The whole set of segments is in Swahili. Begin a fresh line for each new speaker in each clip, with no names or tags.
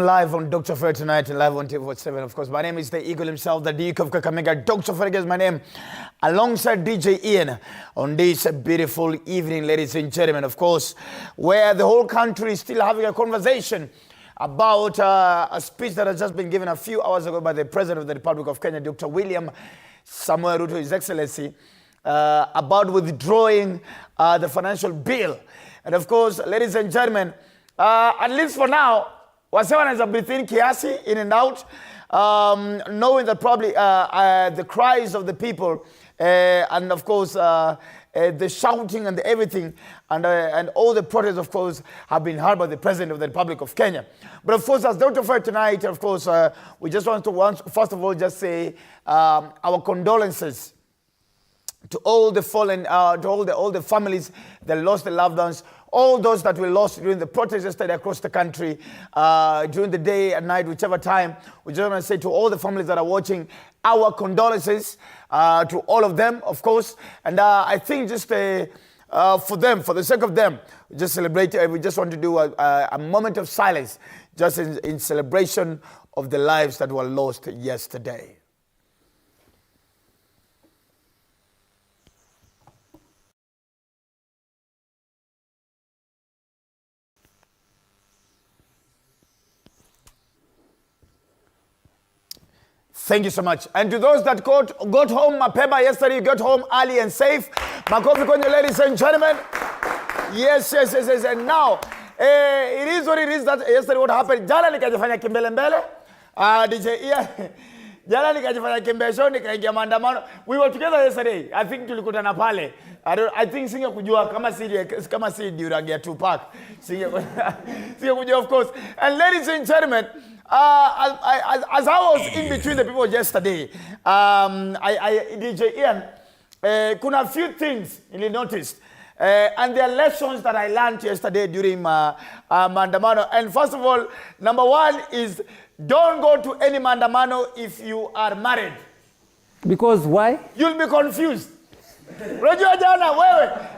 live on Dr. Fred tonight and live on TV7. Of course, my name is the Eagle himself, the Duke of Kakamega. Dr. Fred is my name, alongside DJ Ian on this beautiful evening, ladies and gentlemen. Of course, where the whole country is still having a conversation about a speech that has just been given a few hours ago by the President of the Republic of Kenya, Dr. William Samuel Ruto, His Excellency, about withdrawing the financial bill. And of course, ladies and gentlemen, at least for now, whatever is a breathing kiasi in and out, knowing that probably the cries of the people and of course the shouting and the everything and all the protests, of course, have been heard by the President of the Republic of Kenya. But of course, as Dr. Fred tonight, of course, we just want to first of all just say our condolences to all the fallen, to all the families that lost their loved ones, all those that were lost during the protests yesterday across the country, during the day and night, whichever time. We just want to say to all the families that are watching, our condolences to all of them, of course. And I think just for them, for the sake of them, we just celebrate. We just want to do a moment of silence, just in celebration of the lives that were lost yesterday. Thank you so much. And to those that got home mapema yesterday, got home early and safe. Makofi kwenye, ladies and gentlemen. Yes. And now, it is what it is that yesterday what happened. Jana nikajifanya kimbele mbele. DJ Ian. Jana nikajifanya kimbesho, nikaingia maandamano. We were together yesterday. I think tulikutana pale. I think singe kujua kama si Durag ya Tupac. Singe kujua, of course. And ladies and gentlemen, as I was in between the people yesterday, DJ Ian, kuna few things you noticed. And there are lessons that I learned yesterday during Mandamano. And first of all, number one is don't go to any Mandamano if you are married.
Because why?
You'll be confused. Unajua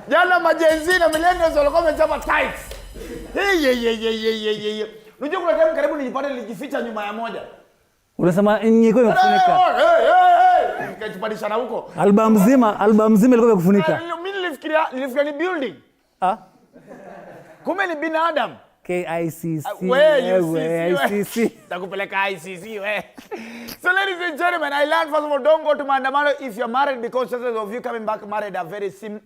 jana majenzi na millennials walikuwa wamechapa tights. Unajua kuna time karibu nilipata nilijificha nyuma ya moja.
Unasema nyiko imefunika.
Nikajipandisha huko.
Album mzima ilikuwa imefunika.
Mimi nilifikiria ni building. Kumbe ni binadamu.
KICC.
ICC. Takupeleka ICC we. So ladies and gentlemen, I learned first of all, don't go to Mandamano if you're married, because chances of you coming back married are very slim.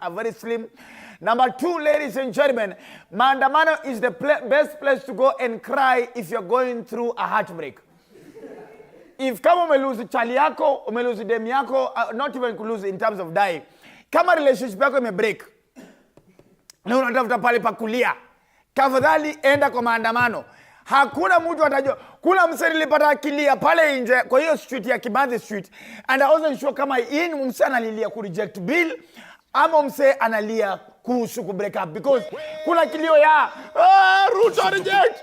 Number two, ladies and gentlemen, Mandamano is the best place to go and cry if you're going through a heartbreak. If kama umeluzi chali yako, umeluzi dem yako, not even lose in terms of dying. Kama relationship yako imebreak, na unatafuta pale pa kulia, tafadhali enda kwa maandamano. Hakuna mtu atajua. Kuna msee nilipata akilia pale nje kwa hiyo street ya Kimathi Street, and I wasn't sure kama yeye msee analilia ku reject bill ama msee analia kuhusu ku break up, because kuna kilio ya Ruto reject,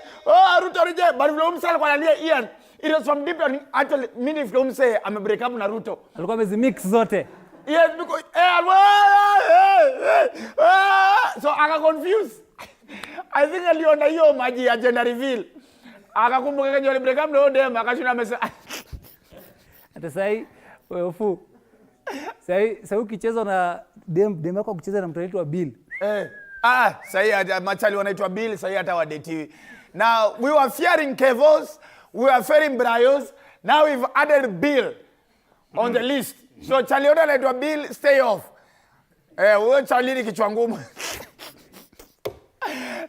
Ruto reject, but vile msee alikuwa analia Ian, it was from deep and actually mimi vile msee ame break up na Ruto
alikuwa amezimix zote.
Yes, because so aka confused. I think aliona hiyo maji ya gender reveal. Akakumbuka kenye wali break up na dem akashuna mesa.
Hata sai wewe ufu. Sai ukicheza na dem yako kucheza na mtu anaitwa Bill.
Sai machali wanaitwa Bill, sai hata wa date. Now we were fearing Kevos, we were fearing Bryos. Now we've added Bill on the list. So chali yote anaitwa Bill, stay off. Wewe chali ni kichwa ngumu.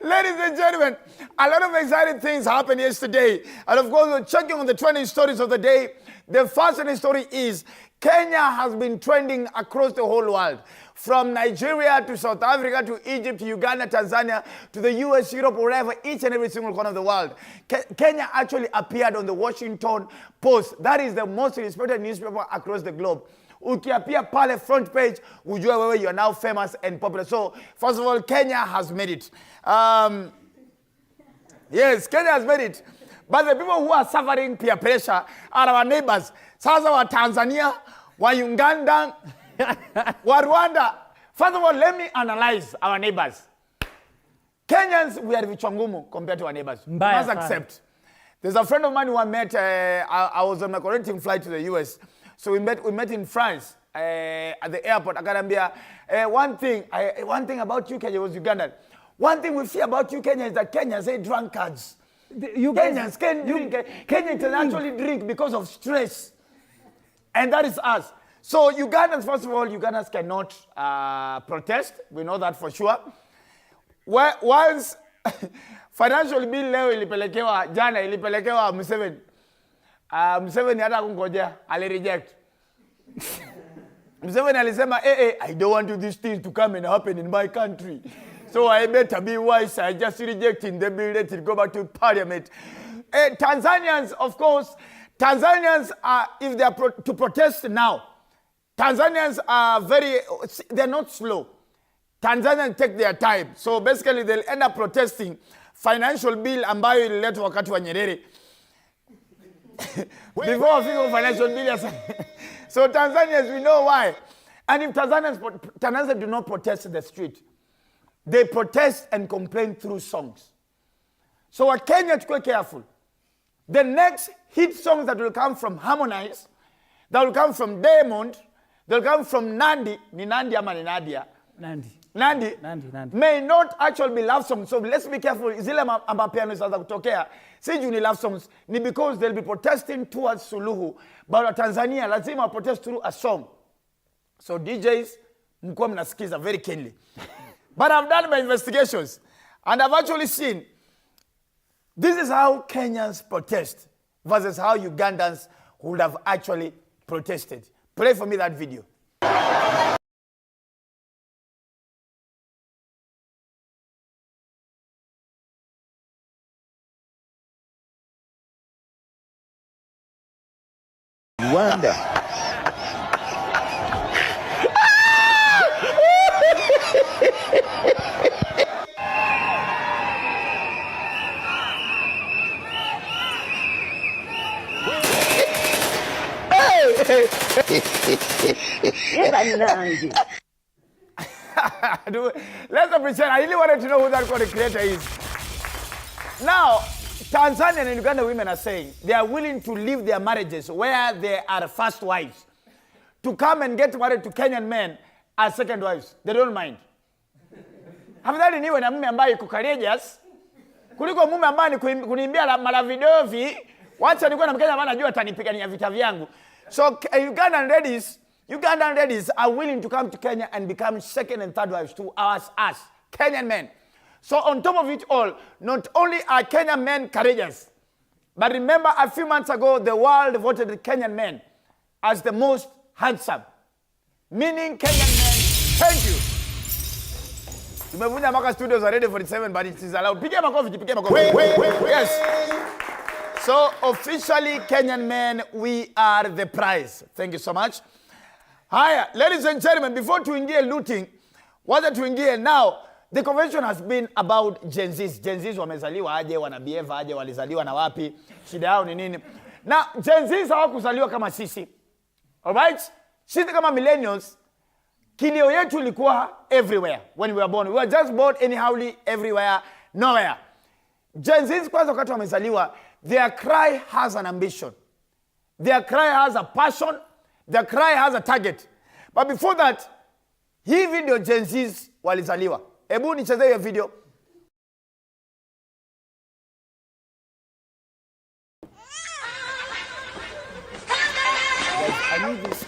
Ladies and gentlemen, a lot of exciting things happened yesterday. And of course, we're checking on the trending stories of the day. The first trending story is Kenya has been trending across the whole world. From Nigeria to South Africa to Egypt to Uganda, Tanzania to the US, Europe, wherever, each and every single corner of the world. Kenya actually appeared on the Washington Post. That is the most respected newspaper across the globe. Ukiapia pale front page, ujue wewe you are now famous and popular. So, first of all, Kenya has made it. Yes, Kenya has made it. But the people who are suffering peer pressure are our neighbors. Sasa wa Tanzania, wa Uganda, wa Rwanda. First of all, let me analyze our neighbors. Kenyans, we are vichwa ngumu compared to our neighbors. Must accept. There's a friend of mine who I met, I was on my connecting flight to the US. So we met in France at the airport. Akaniambia, one thing about you, Kenya, was Ugandan. One thing we see about you, Kenya, is that Kenyans are drunkards. Kenyans can drink. Kenyans can actually drink because of stress. And that is us. So Ugandans, first of all, Ugandans cannot protest. We know that for sure. Once financial bill leo ilipelekewa, jana ilipelekewa Museveni. Museveni hata kungojea, alireject. Museveni alisema, I don't want these things to come and happen in my country. So I better be wise. I just rejecting the bill, let it go back to Parliament. Tanzanians, of course, Tanzanians are, if they are to protest now, Tanzanians are they're not slow. Tanzanians take their time. So basically they'll end up protesting financial bill ambayo ililetwa wakati wa Nyerere. Before we financial bill. So Tanzanians, we know why. And if Tanzanians do not protest in the street, they protest and complain through songs. So at Kenya, to be careful. The next hit songs that will come from Harmonize, that will come from Diamond, they'll come from Nandi, ni Nandi ama ni Nadia? Nandi may not actually be love songs. So let's be careful. Zile amapiano za kutokea, si juu ni love songs, ni because they'll be protesting towards Suluhu. But Tanzania, lazima protest through a song. So DJs, mkuwa mnasikiza very keenly. But I've done my investigations, and I've actually seen this is how Kenyans protest versus how Ugandans would have actually protested. Play for me that video.
Wonder.
Let's appreciate. I really wanted to know who that content creator is. Now, Tanzania and Uganda women are saying they are willing to leave their marriages where they are first wives to come and get married to Kenyan men as second wives. They don't mind. Afadhali niwe na mume ambaye yuko courageous kuliko mume ambaye ni kuniimbia mara videovi, wacha nikuwa na Mkenya ambaye anajua atanipigania vita vyangu. So Ugandan ladies are willing to come to Kenya and become second and third wives to us Kenyan men. So on top of it all, not only are Kenyan men courageous, but remember a few months ago, the world voted the Kenyan men as the most handsome. Meaning Kenyan men, thank you. Tumevunja mpaka studios are ready for the 7, but it is allowed. Pigia makofi. Yes. So officially, Kenyan men, we are the prize. Thank you so much. Haya, ladies and gentlemen, before tuingie looting, wacha tuingie now. The convention has been about Gen Zs. Gen Zs wamezaliwa aje, wanabehave aje, walizaliwa na wapi, shida yao ni nini. Na Gen Zs hawakuzaliwa kama sisi. Alright? Sisi kama millennials, kilio yetu ilikuwa everywhere when we were born. We were just born anyhowly, everywhere, nowhere. Gen Zs kwanza wakati wamezaliwa, their cry has an ambition. Their cry has a passion. Their cry has a target. But before that, hii video Gen Zs walizaliwa. Ebu nichezee hiyo video. I need this.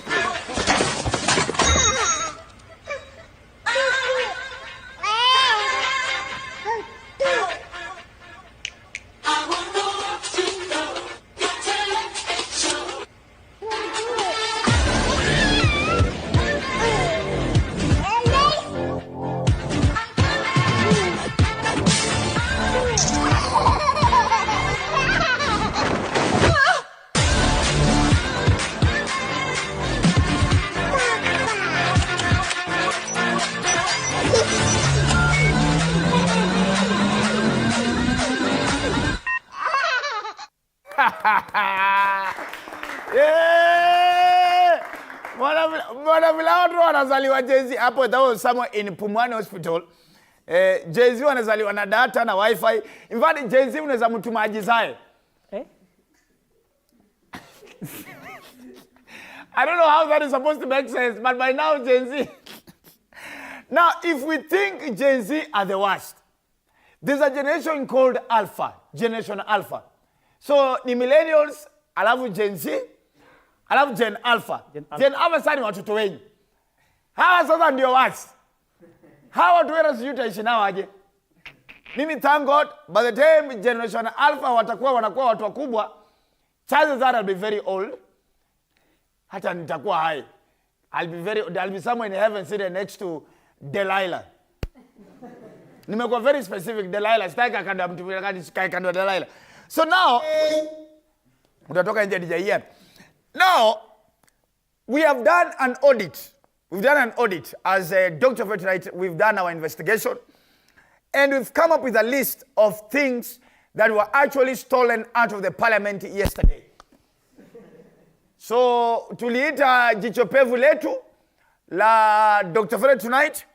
Mwana vila watu wanazaliwa Jay-Z hapo, that was somewhere in Pumwani Hospital. Jay-Z wanazaliwa na data na wifi. In fact, Jay-Z unaweza mtuma ajizae. I don't know how that is supposed to make sense, but by now Gen Z. Now, if we think Gen Z are the worst, there's a generation called Alpha, Generation Alpha. So, the millennials, alafu Gen Z, alafu Gen Alpha. Gen Alpha sasa ni watoto wengi. Hawa sasa ndio worst. Hawa watu wera sijui utaishi nao aje. Mimi thank God, by the time Generation Alpha wanakuwa watu wakubwa, chances are I'll be very old. Hata nitakuwa high. I'll be somewhere in heaven sitting next to Delilah. Nimekuwa very specific, Delilah. Sitaki kando ya mtu kando ya Delilah. So now, utatoka nje DJ. Now, we have done an audit. We've done an audit. As a doctor of tonight, we've done our investigation. And we've come up with a list of things that were actually stolen out of the parliament yesterday. So, tuliita jichopevu letu la Dr. Fred tonight.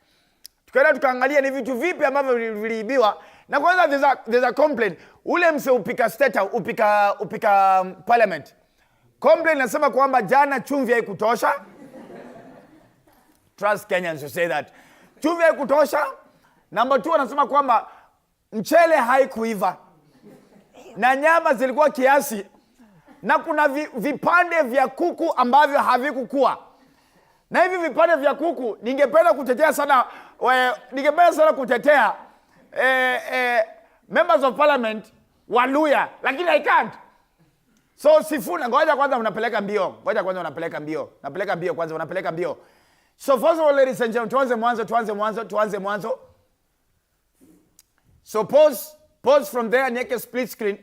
Tukaenda tukaangalia ni vitu vipi ambavyo viliibiwa. Na kwanza there's a complaint. Ule mse upika parliament. Complaint nasema kwamba jana chumvi haikutosha. Trust Kenyans to say that. Chumvi haikutosha. Number 2 anasema kwamba mchele haikuiva. Na nyama zilikuwa kiasi. Na kuna vipande vya kuku ambavyo havikukua. Na hivi vipande vya kuku ningependa kutetea members of parliament Waluya, lakini I can't. So Sifuna, ngoja kwanza unapeleka mbio. Unapeleka mbio. So first of all, ladies and gentlemen, tuanze mwanzo. So pause from there, niweke split screen.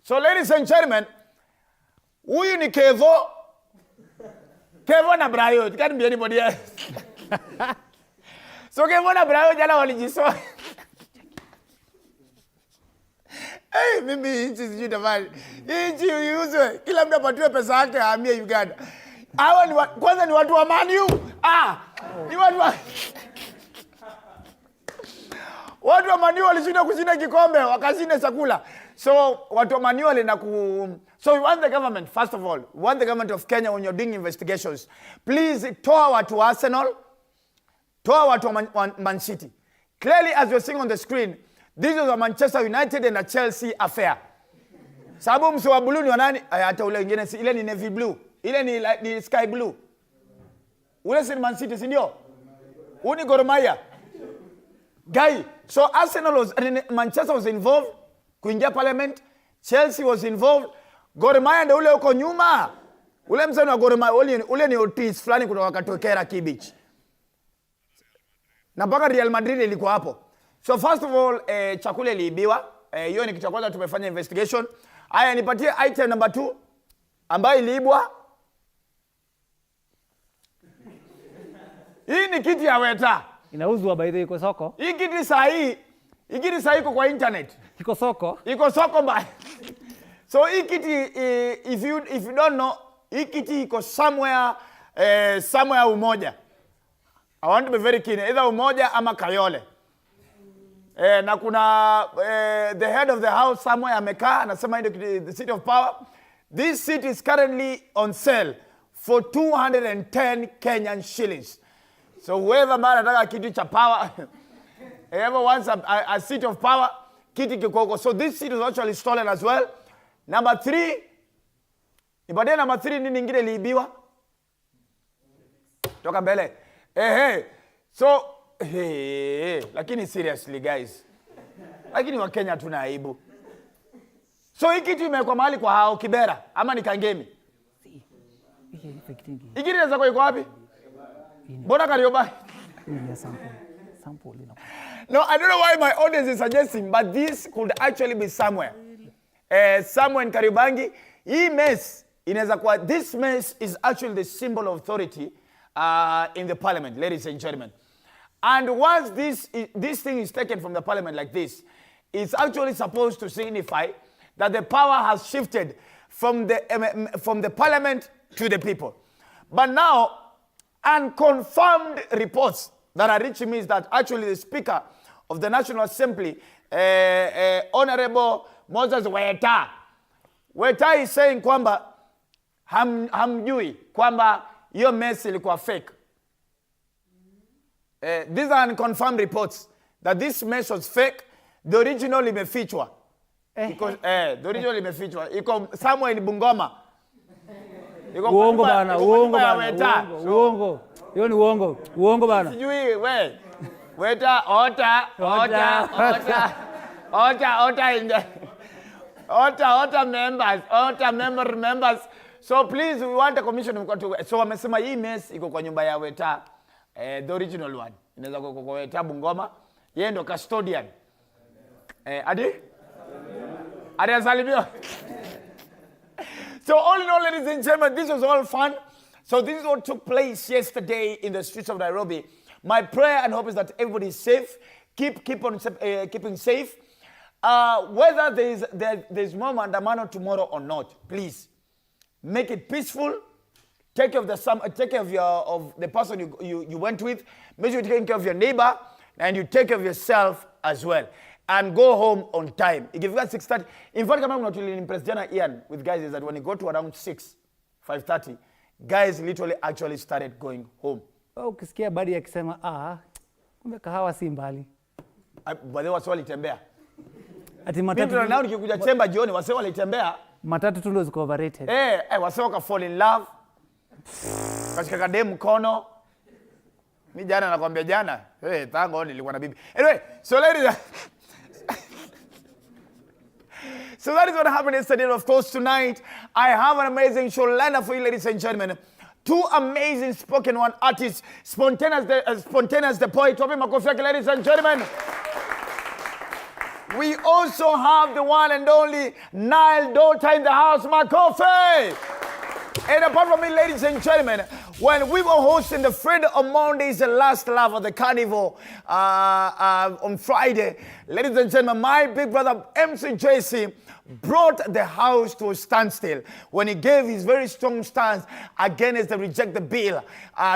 So ladies and gentlemen, huyu ni Kevo na Brayo. It can't be anybody else. So Kevo na Brayo jana walijisoa. Hey, mimi inchi sijui tafari. Inchi uyuzwe. Kila mtu apatiwe pesa yake ahamie Uganda. Hawa kwanza ni watu wa Man U. Ni watu wa watu wa Man U walishinda kushinda kikombe, wakashinda chakula. So watu wa Man U So we want the government, first of all, we want the government of Kenya when you're doing investigations. Please toa watu wa Arsenal, toa watu wa Man City. Clearly, as you're seeing on the screen, this is a Manchester United and a Chelsea affair. Sababu mse wa blue ni wa nani? Hata ule wengine ile ni navy blue. Ile ni sky blue. Ule si Man City, si ndio? Uni Gor Mahia. Guy, so Manchester was involved kuingia parliament. Chelsea was involved. Gor Mahia ndio ule uko nyuma. Ule msanii wa Gor Mahia ule ni Otis fulani kutoka Katokera Kibich. Na mpaka Real Madrid ilikuwa hapo. So first of all, chakula iliibiwa. Hiyo ni kitu cha kwanza tumefanya investigation. Haya, nipatie item number 2 ambayo iliibwa. Hii ni kiti ya Weta.
Inauzwa by the iko soko.
Hii kiti sahi iko kwa internet.
Iko soko
mbaya. So hii kiti, if you don't know, hii kiti iko somewhere Umoja. I want to be very keen, either Umoja ama Kayole. Na kuna the head of the house somewhere amekaa anasema the seat of power. This seat is currently on sale for 210 Kenyan shillings. So whoever man anataka kiti cha power, whoever wants a seat of power, kiti kikoko. So this seat was actually stolen as well. Number 3, ibadie number 3 nini ingine liibiwa? Toka mbele. So, lakini seriously guys. Lakini wa Kenya tuna aibu. So hii kitu imekuwa mahali kwa hao Kibera ama ni Kangemi? Hiki inaweza kuwa iko wapi? Mbona Karioba?
Sample.
No, I don't know why my audience is suggesting, but this could actually be somewhere. Somewhere in Kariobangi. Hii mess inaweza kuwa, this mess is actually the symbol of authority in the parliament, ladies and gentlemen. And once this thing is taken from the parliament like this, it's actually supposed to signify that the power has shifted from the parliament to the people. But now, unconfirmed reports that are reaching me is that actually the Speaker of the National Assembly, Honorable Moses Weta is saying kwamba hamjui kwamba hiyo mess ilikuwa fake. These are unconfirmed reports that this mess was fake. The original imefichwa. Because the original imefichwa. Iko somewhere in Bungoma.
Uongo bana, uongo bana. Uongo. Hiyo ni uongo. Uongo bana.
Sijui we. Weta members. So please, we want a commission. So wamesema hii mess iko kwa nyumba ya Weta, the original one. Inaweza kwa Weta Bungoma. Yeye ndo custodian. Adi asalimiwa. So all in all, ladies and gentlemen, this was all fun. So this is what took place yesterday in the streets of Nairobi. My prayer and hope is that everybody is safe. Keep on keeping safe. Whether there's more mandamano tomorrow or not, please make it peaceful. Take care of the person you went with. Make sure you take care of your neighbor and you take care of yourself as well. And go home on time. If you got 6:30, in fact, I'm not really impressed Ian with guys is that when you go to around 5:30, guys literally actually started going home.
Ukisikia badi akisema kumbe kahawa si mbali.
Wale wase walitembea.
Ati matatu.
Mimi tunao nikikuja chemba jioni wase walitembea.
Matatu tu ndo ziko overrated.
Wase waka fall in love. Kashika kadem mkono. Mimi jana nakwambia jana, tango nilikuwa na bibi. Anyway, so ladies so that is what happened yesterday. Of course, tonight, I have an amazing show lined up for you, ladies and gentlemen. Two amazing spoken word artists, Spontaneous the poet, ladies and gentlemen. We also have the one and only Nile Dawta in the house, Makofe. And apart from me, ladies and gentlemen, when we were hosting the Freedom of Mondays, the last lap of the carnival on Friday, ladies and gentlemen, my big brother MC Jessy brought the house to a standstill when he gave his very strong stance against the reject the bill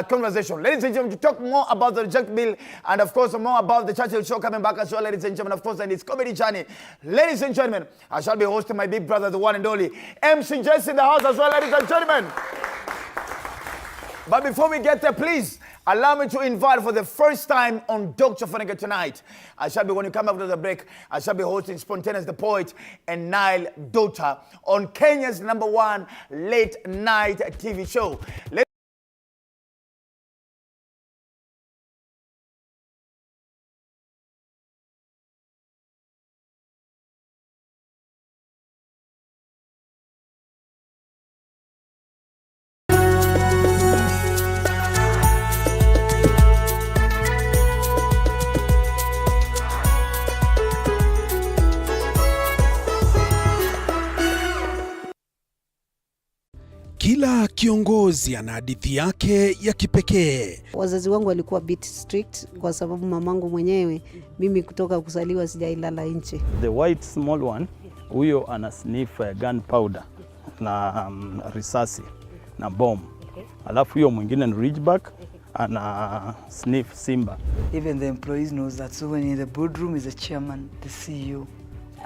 conversation. Ladies and gentlemen, to talk more about the reject bill and of course more about the Churchill show coming back as well, ladies and gentlemen, of course, and its comedy journey. Ladies and gentlemen, I shall be hosting my big brother, the one and only MC Jessy in the house as well, ladies and gentlemen. But before we get there, please allow me to invite for the first time on Dr. Ofweneke tonight. I shall be, when you come after the break, I shall be hosting Spontaneous the Poet and Nile Dawta on Kenya's #1 late night TV show.
Kila kiongozi ana hadithi yake ya kipekee.
Wazazi wangu walikuwa bit strict kwa sababu mamangu mwenyewe, mimi kutoka kuzaliwa sijailala nje.
The white small one, huyo ana sniff gunpowder na risasi na bomb. Alafu huyo mwingine ni Ridgeback ana sniff simba.
Even the employees knows that, so when in the boardroom is the chairman, the CEO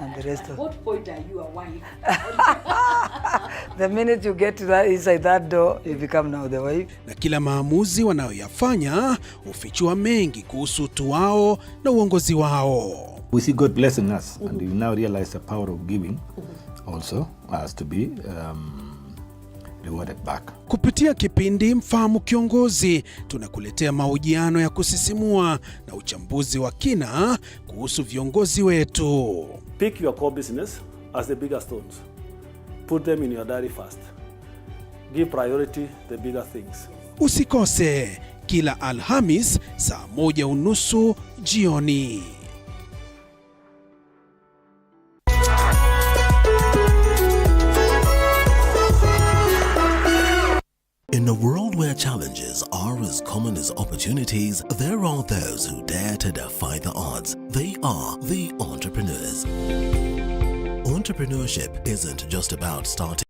and the rest of.
At what point are you a wife?
The minute you get to that inside that door, you become now the wife.
Na kila maamuzi wanayoyafanya hufichua mengi kuhusu utu wao na uongozi wao.
We see God blessing us and we now realize the power of giving also has to be rewarded back.
Kupitia kipindi Mfahamu Kiongozi, tunakuletea mahojiano ya kusisimua na uchambuzi wa kina kuhusu viongozi wetu.
Pick your core business as the bigger stones. Put them in your diary first. Give priority the bigger things.
Usikose kila Alhamis saa 1:30 jioni.
In a world where challenges are as common as opportunities, there are those who dare to defy the odds. They are the entrepreneurs. Entrepreneurship isn't just about starting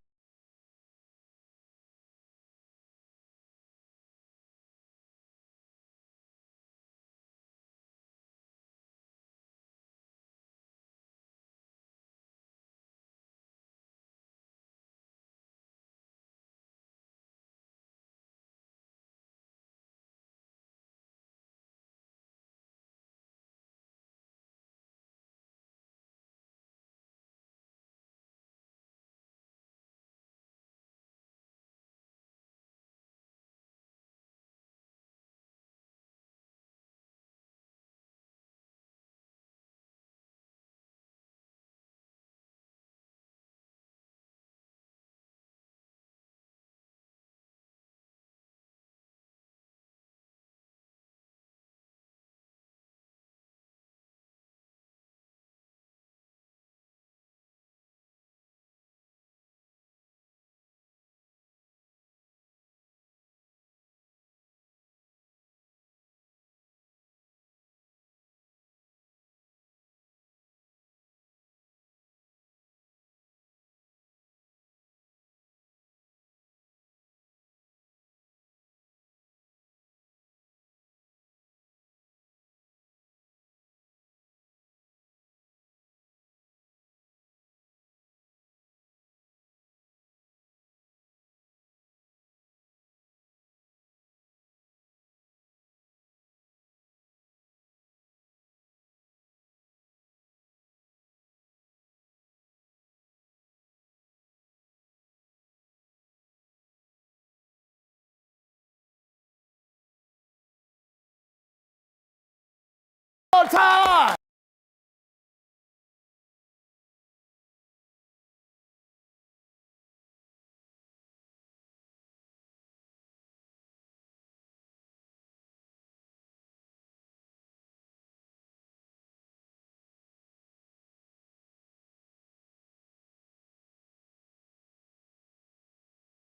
Dawta!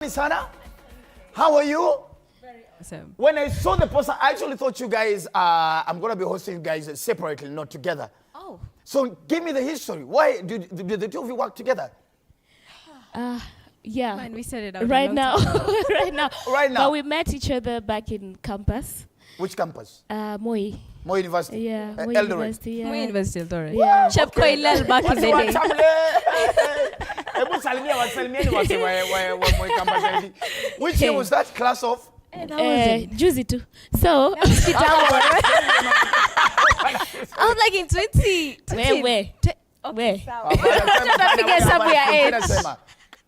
Sana, how are you?
Awesome.
When I saw the poster, I actually thought you guys, I'm going to be hosting you guys separately, not together.
Oh.
So give me the history. Why did the two of you work together?
Yeah. Man, we set it out
right now.
right now.
Right now.
But we met each other back in campus.
Which campus?
Moi.
Moi University?
Yeah, Moi
Eldoret.
University. Yeah.
Moi University, Eldoret.
Yeah.
Chef Koilel back in the day.
Which year was that? Class of?
Juicy too. So,
I was like in 20.
Where?
Okay. Figure somewhere age.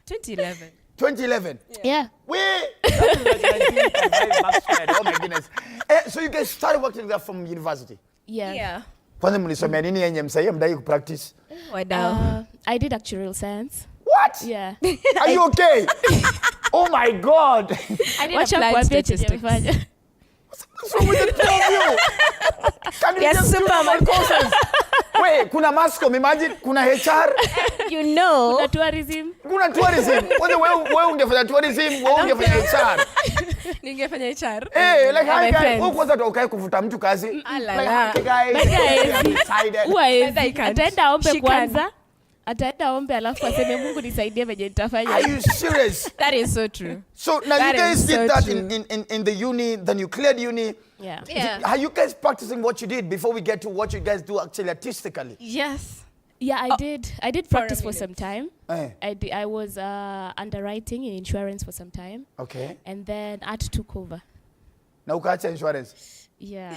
2011.
2011?
Yeah.
Oh my goodness. So you guys started working together from university?
Yeah.
Kwanza mlisomea nini yenye msaidia mdai kupractice?
I did actuarial science.
What?
Yeah.
Are you okay? Oh my God.
I did applied statistics.
What's wrong with the two of you? Can you just Superman courses? Wait, kuna mascom, imagine, kuna HR.
You know.
Kuna tourism.
Kuna tourism. Wewe ungefanya tourism, wewe ungefanya HR.
Ningefanya HR.
Eh, like how guys, wewe kwanza ukae kuvuta mtu kazi. Like guys.
Ataenda ombe kwanza. Ataenda ombe alafu aseme Mungu nisaidie venye nitafanya.
Are you serious?
That is so true.
So now you guys did that in the uni, then you cleared uni.
Yeah.
Are you guys practicing what you did before we get to what you guys do actually artistically?
Yes.
Yeah, I did. I did practice for some time.
Eh.
I was underwriting in insurance for some time.
Okay.
And then art took over.
Na ukaacha insurance.
Yeah.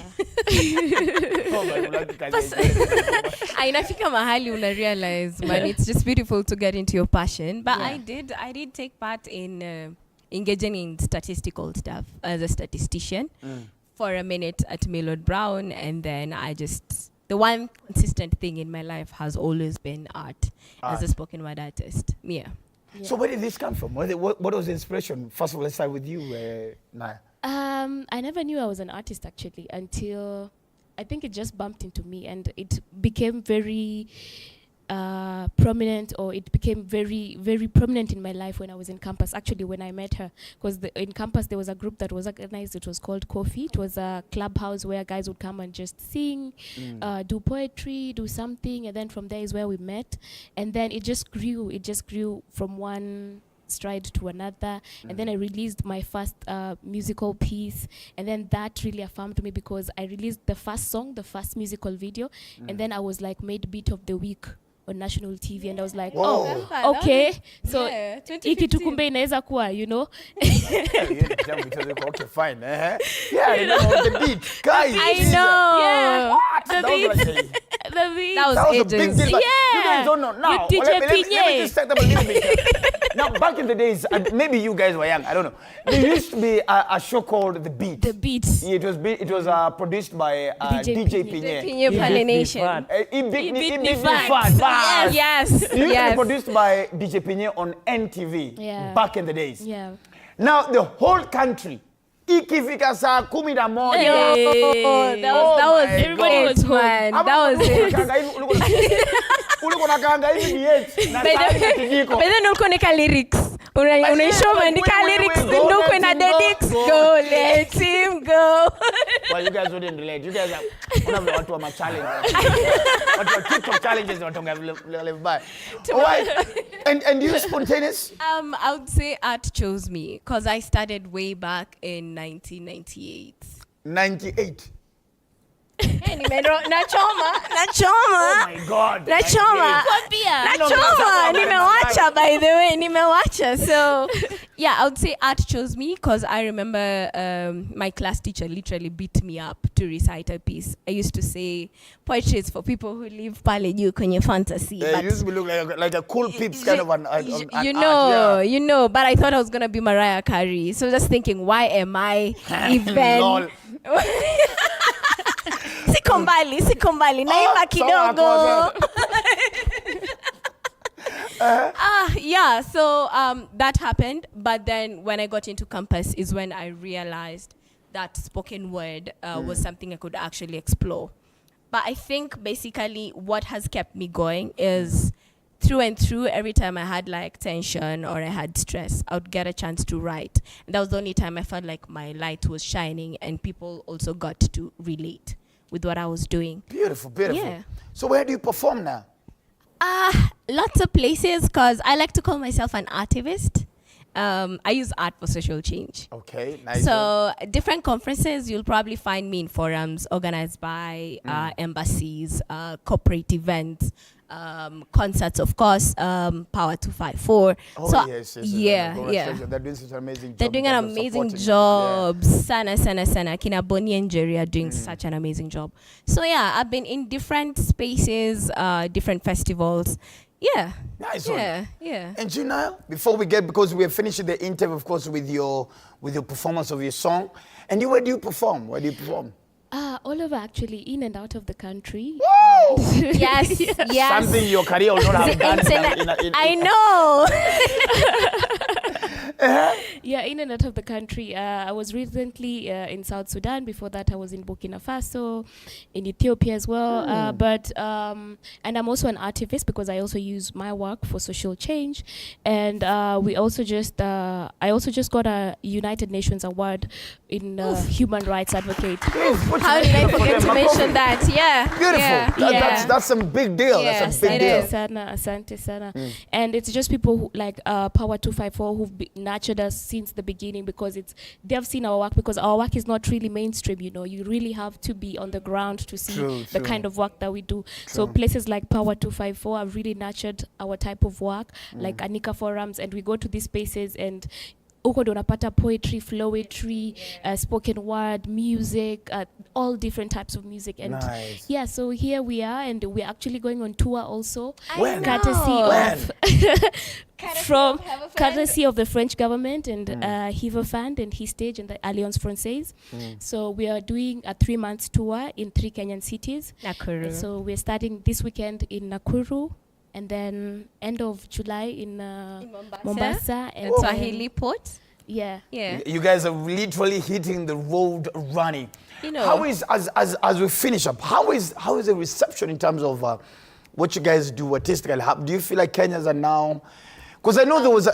Inafika mahali una realize, man, it's just beautiful to get into your passion. But I did take part in engaging in statistical stuff as a statistician for a minute at Millard Brown, and then the one consistent thing in my life has always been art as a spoken word artist. Yeah.
So where did this come from? What was the inspiration? First of all, let's start with you, Nile.
I never knew I was an artist actually until I think it just bumped into me, and it became very prominent, or it became very, very prominent in my life when I was in campus. Actually, when I met her, because in campus there was a group that was organized. It was called Coffee. It was a clubhouse where guys would come and just sing, do poetry, do something, and then from there is where we met. And then it just grew. It just grew from one stride to another, and then I released my first musical piece, and then that really affirmed me because I released the first song, the first musical video, and then I was like made Beat of the Week on national TV, and I was like,
whoa.
Oh, okay, so
iki
tukumbe inaweza kuwa, you know.
Okay, fine. Yeah, you know, the beat, guys.
I know.
Yeah,
The beat.
That was
a big
ages.
deal. But
Yeah.
you guys don't know now.
With DJ
Let me just set up a little bit. Now, back in the days, and maybe you guys were young, I don't know. There used to be a show called The Beat.
The Beat.
Yeah, it was produced by DJ Pinye.
Pinye Pollination.
It beat me
fat.
fat.
Yes.
It used to be produced by DJ Pinye on NTV back in the days.
Yeah.
Now the whole country, ikifika saa 11.
That was
everybody
it,
was
man. That was it.
Ulikuwa nakanga hivi ni eti na kijiko.
But then ulikuwa nika lyrics. Unaisho maandika lyrics ndio uko na lyrics. Go, let him go.
Well, you guys wouldn't relate. You guys are one of the watu wa challenge. Watu wa TikTok challenges watonga vile vibaya. Alright. And you spontaneous?
I would say art chose me because I started way back in 1998.
98.
Nachoma.
Oh my God.
Nachoma. Nimewacha, by the way. Nimewacha. So, yeah, I would say art chose me because I remember my class teacher literally beat me up to recite a piece. I used to say, poetry is for people who live pale juu kwenye fantasy.
Yeah, you used to look like a cool peeps kind of an
you know, but I thought I was going to be Mariah Carey. So just thinking, why am I even...
Lol.
Siko siko mbali. Naimba kidogo. Yeah, so that happened, but then when I got into campus is when I realized that spoken word was something I could actually explore. But I think basically what has kept me going is through and through, every time I had like tension or I had stress, I would get a chance to write. And that was the only time I felt like my light was shining and people also got to relate with what I was doing.
Beautiful, beautiful.
Yeah.
So where do you perform now?
Lots of places, because I like to call myself an artivist. I use art for social change.
Okay, nice.
So different conferences, you'll probably find me in forums organized by embassies, corporate events, concerts, of course, Power 254.
Oh,
so
yes.
yeah.
They're doing such an amazing job.
They're doing an amazing job. Sana. Kina Bonnie and Jerry are doing such an amazing job. So yeah, I've been in different spaces, different festivals. Yeah.
Nice
one.
And you, Nile, before we get, because we are finishing the interview, of course, with your performance of your song. And you, where do you perform? Where do you perform?
All over, actually, in and out of the country.
Whoa!
Yes.
Something your career will not have done.
I know.
Yeah, in and out of the country. I was recently in South Sudan. Before that, I was in Burkina Faso, in Ethiopia as well. And I'm also an artivist because I also use my work for social change. And I also just got a United Nations award in human rights advocate.
How did I forget to mention that? Yeah.
Beautiful.
Yeah.
That's some big deal.
Yes,
that's a big deal.
Asante sana. And it's just people who, like Power 254 who've nurtured us since the beginning, because they've seen our work, because our work is not really mainstream, you really have to be on the ground to see the kind of work that we do. So places like Power 254 have really nurtured our type of work, like Anika forums, and we go to these spaces and uko ndo unapata poetry, flowetry, spoken word, music, all different types of music. And
nice.
Yeah, so here we are, and we're actually going on tour also. Courtesy of the French government and Hiva Fund and His Stage and the Alliance Française. So we are doing a 3-month tour in 3 Kenyan cities.
Nakuru.
And so we're starting this weekend in Nakuru, and then end of July in Mombasa and
Swahili Port.
Yeah.
You guys are literally hitting the road running. How is, as we finish up, how is the reception in terms of what you guys do artistically? Do you feel like Kenyans are now, because I know there was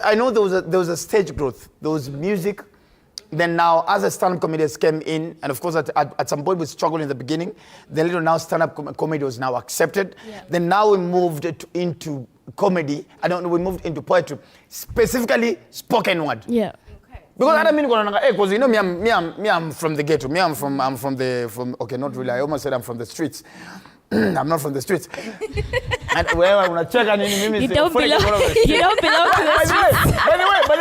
a stage growth. There was music. Then now, as a stand-up comedians came in, and of course at some point we struggled in the beginning, then later now stand-up comedy was now accepted. Yeah. Then now we moved into comedy. We moved into poetry, specifically spoken word.
Yeah.
Because I don't mean because me I'm from the ghetto. I'm from okay, not really. I almost said I'm from the streets. I'm not from the streets. And wherever I want to check on
you don't belong to the streets.
By the way, but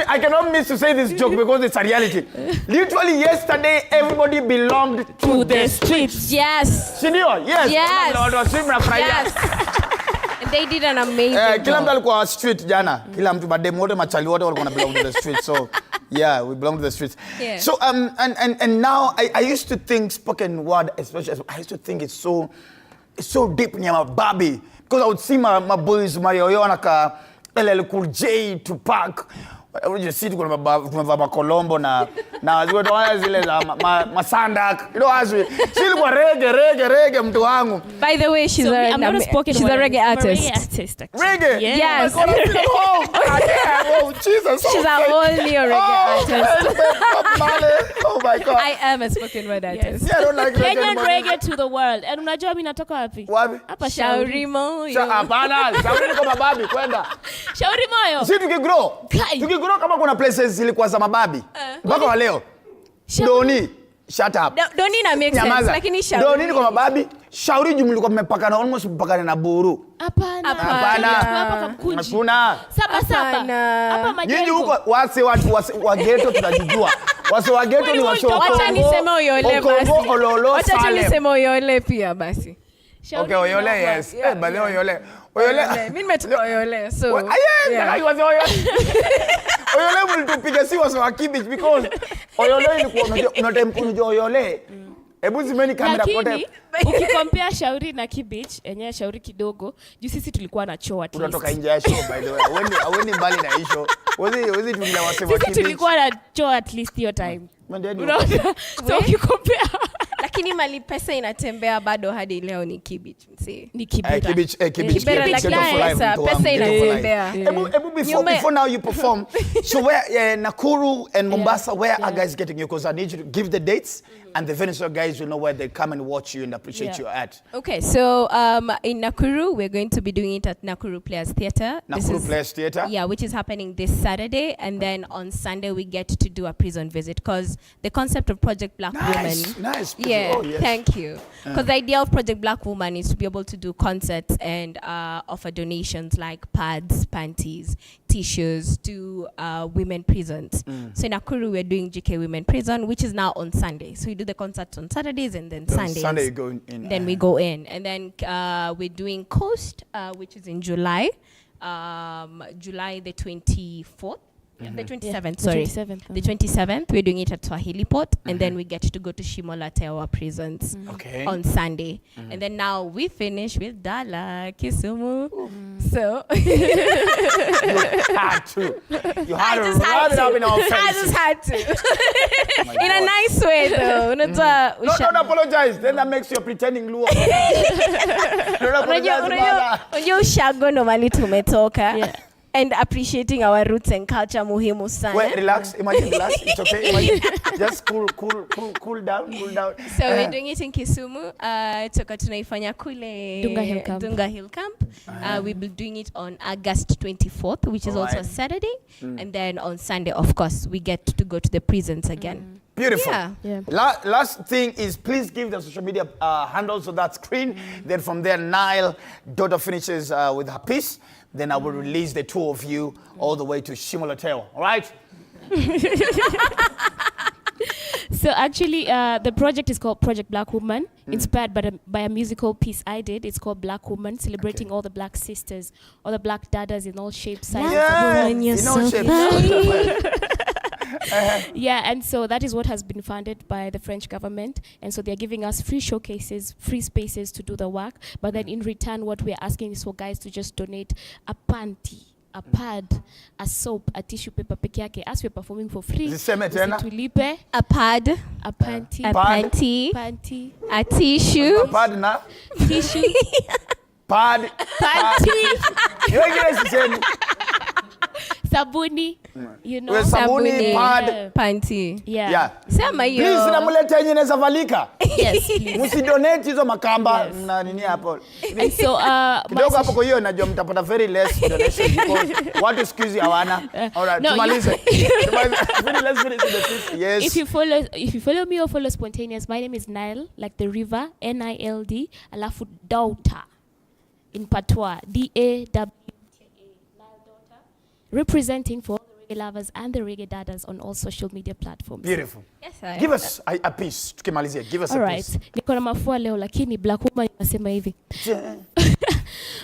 I cannot miss to say this joke because it's a reality. Literally yesterday, everybody belonged to the streets.
Yes.
Senior, yes.
Yes. They did an amazing
Kila mtu alikuwa street jana. Kila mtu mademu wote machali wote walikuwa belong to the streets. So yeah, we belong to the streets.
Yeah.
So and now I used to think spoken word, especially I used to think it's so deep near my Barbie, because I would see my boys, my Yoyonaka, LL Cool J, Tupac. I would just see kuna Colombo na zile toa zile za Masandak. As we sili kwa reggae mtu wangu.
By the way, she's a reggae artist.
Reggae?
Yes.
Oh, Jesus.
She's a whole new reggae artist.
Oh my God.
I am a spoken word artist.
Yeah, I don't like
Kenyan reggae to the world. And unajua mimi natoka wapi?
Wapi?
Hapa
Shauri moyo.
Hapana, shauri kwa mababi kwenda.
Shauri moyo.
Sisi tukigrow kama kuna places zilikuwa za mababi. Mpaka wa leo. Doni, shut up.
Doni na make sense, lakini shauri.
Doni ni kwa mababi, shauri jumli kwa mmepakana almost mpakana na buru.
Hapana.
Hapa
Kamkunji.
Hakuna.
Saba. Hapa majengo.
Nyinyi huko wase wa ghetto tunajijua. Wase wa ghetto ni wase wa Kongo.
Wacha niseme Oyole basi. Wacha niseme Oyole pia basi.
Okay, Oyole, yes. But Oyole.
Mimi nimetoka Oyole, so.
Oyole will tupiga si wase wa Kibich because Oyole ilikuwa unajua Oyole. Hebu zimeni kamera pote.
Lakini ukikompare Shauri na Kibich, enyewe Shauri kidogo, juu sisi tulikuwa na show at least.
Unatoka nje ya show by the way. Haweni mbali na hii show. Wazi tumila wasema Kibich.
Sisi tulikuwa na show at least hiyo time. So ukikompare
lakini mali pesa inatembea bado hadi leo ni Kibich.
Ni Kibera.
Kibera lakini pesa inatembea.
Ebu before now you perform. So where Nakuru and Mombasa, where are guys getting you? Because I need you to give the dates and the Venezuela guys will know where they come and watch you and appreciate you at.
Okay, so in Nakuru, we're going to be doing it at Nakuru Players Theatre.
Nakuru Players Theatre?
Yeah, which is happening this Saturday. And then on Sunday, we get to do a prison visit because the concept of Project Black Woman.
Nice.
Yeah,
oh, yes.
Thank you. Because the idea of Project Black Woman is to be able to do concerts and offer donations like pads, panties, tissues to women prisons. So in Nakuru, we're doing GK Women Prison, which is now on Sunday. So we do the concert on Saturdays and then Sundays.
Sunday you go in.
Then we go in. And then we're doing Coast, which is in July. July the 24th. The 27th, sorry. The 27th, we're doing it at Swahili Port, and then we get to go to Shimolatewa prisons on Sunday. And then now we finish with Dala, Kisumu. So
you had to. You had to rub it up in our faces.
I just had to. In a nice way, though.
Don't apologize. Then that makes you pretending Luo. Don't apologize.
Unajua ushago normally tumetoka. And appreciating our roots and culture muhimu sana.
Wait, relax. Imagine relax. It's okay. Imagine. Just cool down.
So we're doing it in Kisumu. Toka tunaifanya kule Dunga Hill Camp. We'll be doing it on August 24th, which is also a Saturday. And then on Sunday, of course, we get to go to the prisons again.
Beautiful.
Yeah.
Last thing is please give the social media handles on that screen. Then from there, Nile Dawta finishes with her piece. Then I will release the two of you all the way to Shimolatewa. All right?
So actually, the project is called Project Black Woman, inspired by a musical piece I did. It's called Black Woman, celebrating all the black sisters, all the black daughters in all shapes, sizes.
Yeah, in all shapes.
Yeah, and so that is what has been funded by the French government. And so they're giving us free showcases, free spaces to do the work. But then in return, what we're asking is for guys to just donate a panty, a pad, a soap, a tissue paper peke yake. As we're performing for free,
tulipe a pad,
a panty,
a tissue,
a pad na
tissue,
pad,
sabuni, you know,
sabuni, pad,
panty.
Yeah.
Sema hiyo.
Please namuleta yenye inaweza valika.
Yes, please.
Msidonate hizo makamba na nini hapo.
And so
kidogo hapo kwa hiyo najua mtapata very less donation because watu siku hizi hawana. Alright, tumalize. Let's finish the piece. Yes.
If you follow me or follow Spontaneous, my name is Nile, like the river, N-I-L-D, alafu Dawta in Patois, D-A-W. Representing for all the reggae lovers and the reggae dadas on all social media platforms.
Beautiful.
Yes, I
Give us a piece. Tukimalizia. Give us a piece.
Niko na mafua leo lakini Black Woman nasema hivi.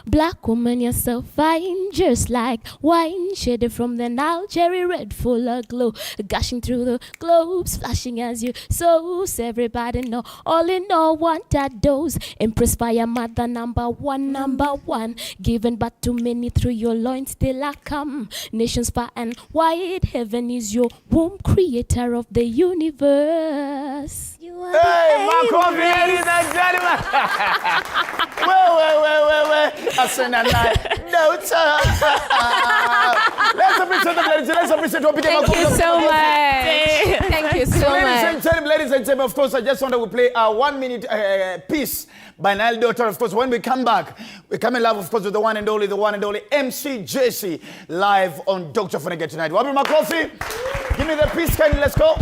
Black woman, you're so fine, just like wine, shaded from the Nile, cherry red, full of glow, gushing through the globes, flashing as you sows. Everybody know, all in all, want that dose. Impressed by your mother, number one, given birth to many through your loins, still I come. Nations far and wide, heaven is your womb, creator of the universe.
Hey, Marco, ladies and gentlemen. Wait. Asana Nile Dawta. Let's appreciate the ladies. Let's appreciate what people.
Thank you so much. Thank you so much.
Ladies and gentlemen, of course, I just want to play a 1 minute piece by Nile Dawta. Of course, when we come back, we come in live, of course, with the one and only MC Jessy live on Dr. Ofweneke tonight. Wabi Makofi. Give me the piece, Kenny. Let's go.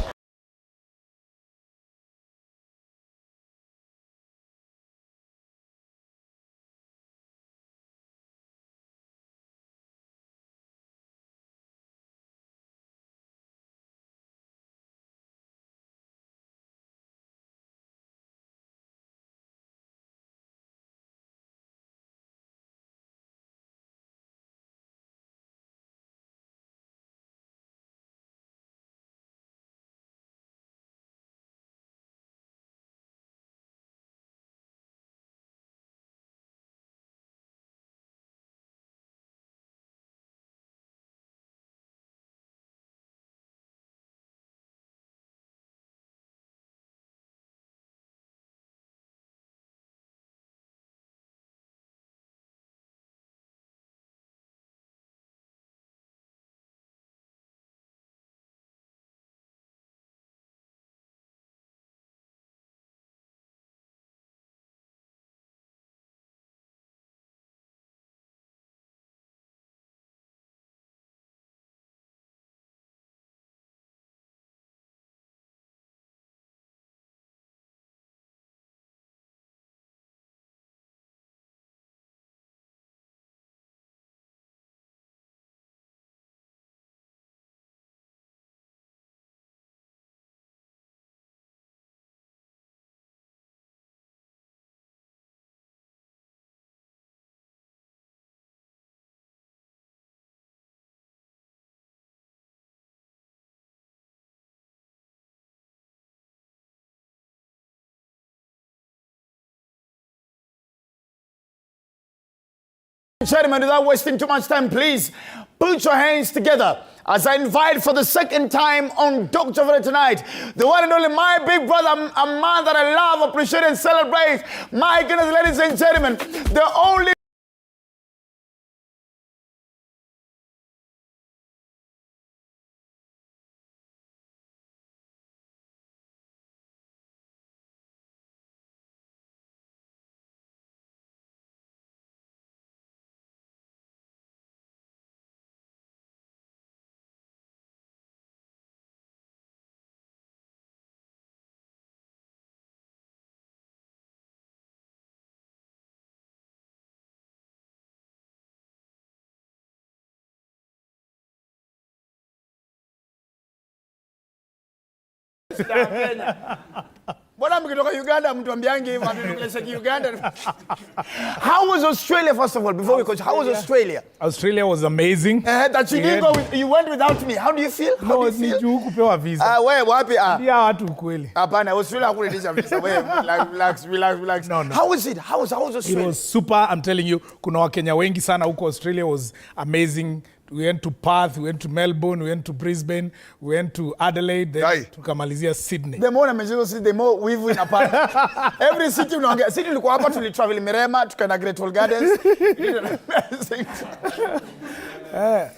Gentlemen, without wasting too much time, please put your hands together as I invite for the second time on Dr. Ofweneke tonight, the one and only my big brother, a man that I love, appreciate, and celebrate. My goodness, ladies and gentlemen, the only Mbona mkitoka Uganda mtuambiange hivyo atueleze Uganda. How was Australia first of all before we go? How was Australia?
Australia was amazing.
That you didn't go you went without me. How do you feel? How do you feel?
No, kupewa visa.
Wewe wapi?
Ndia watu kweli.
Hapana, Australia hakurejesha visa. Wewe relax.
No.
How was it? How was Australia?
It was super, I'm telling you. Kuna Wakenya wengi sana huko. Australia was amazing. We went to Perth, we went to Melbourne, we went to Brisbane, we went to Adelaide, then tukamalizia Sydney.
The more namejua Sydney, the more we've in apart. Every city unaongea. City tulikuwa hapa tulitravel Mirema, tukaenda Great Wall Gardens.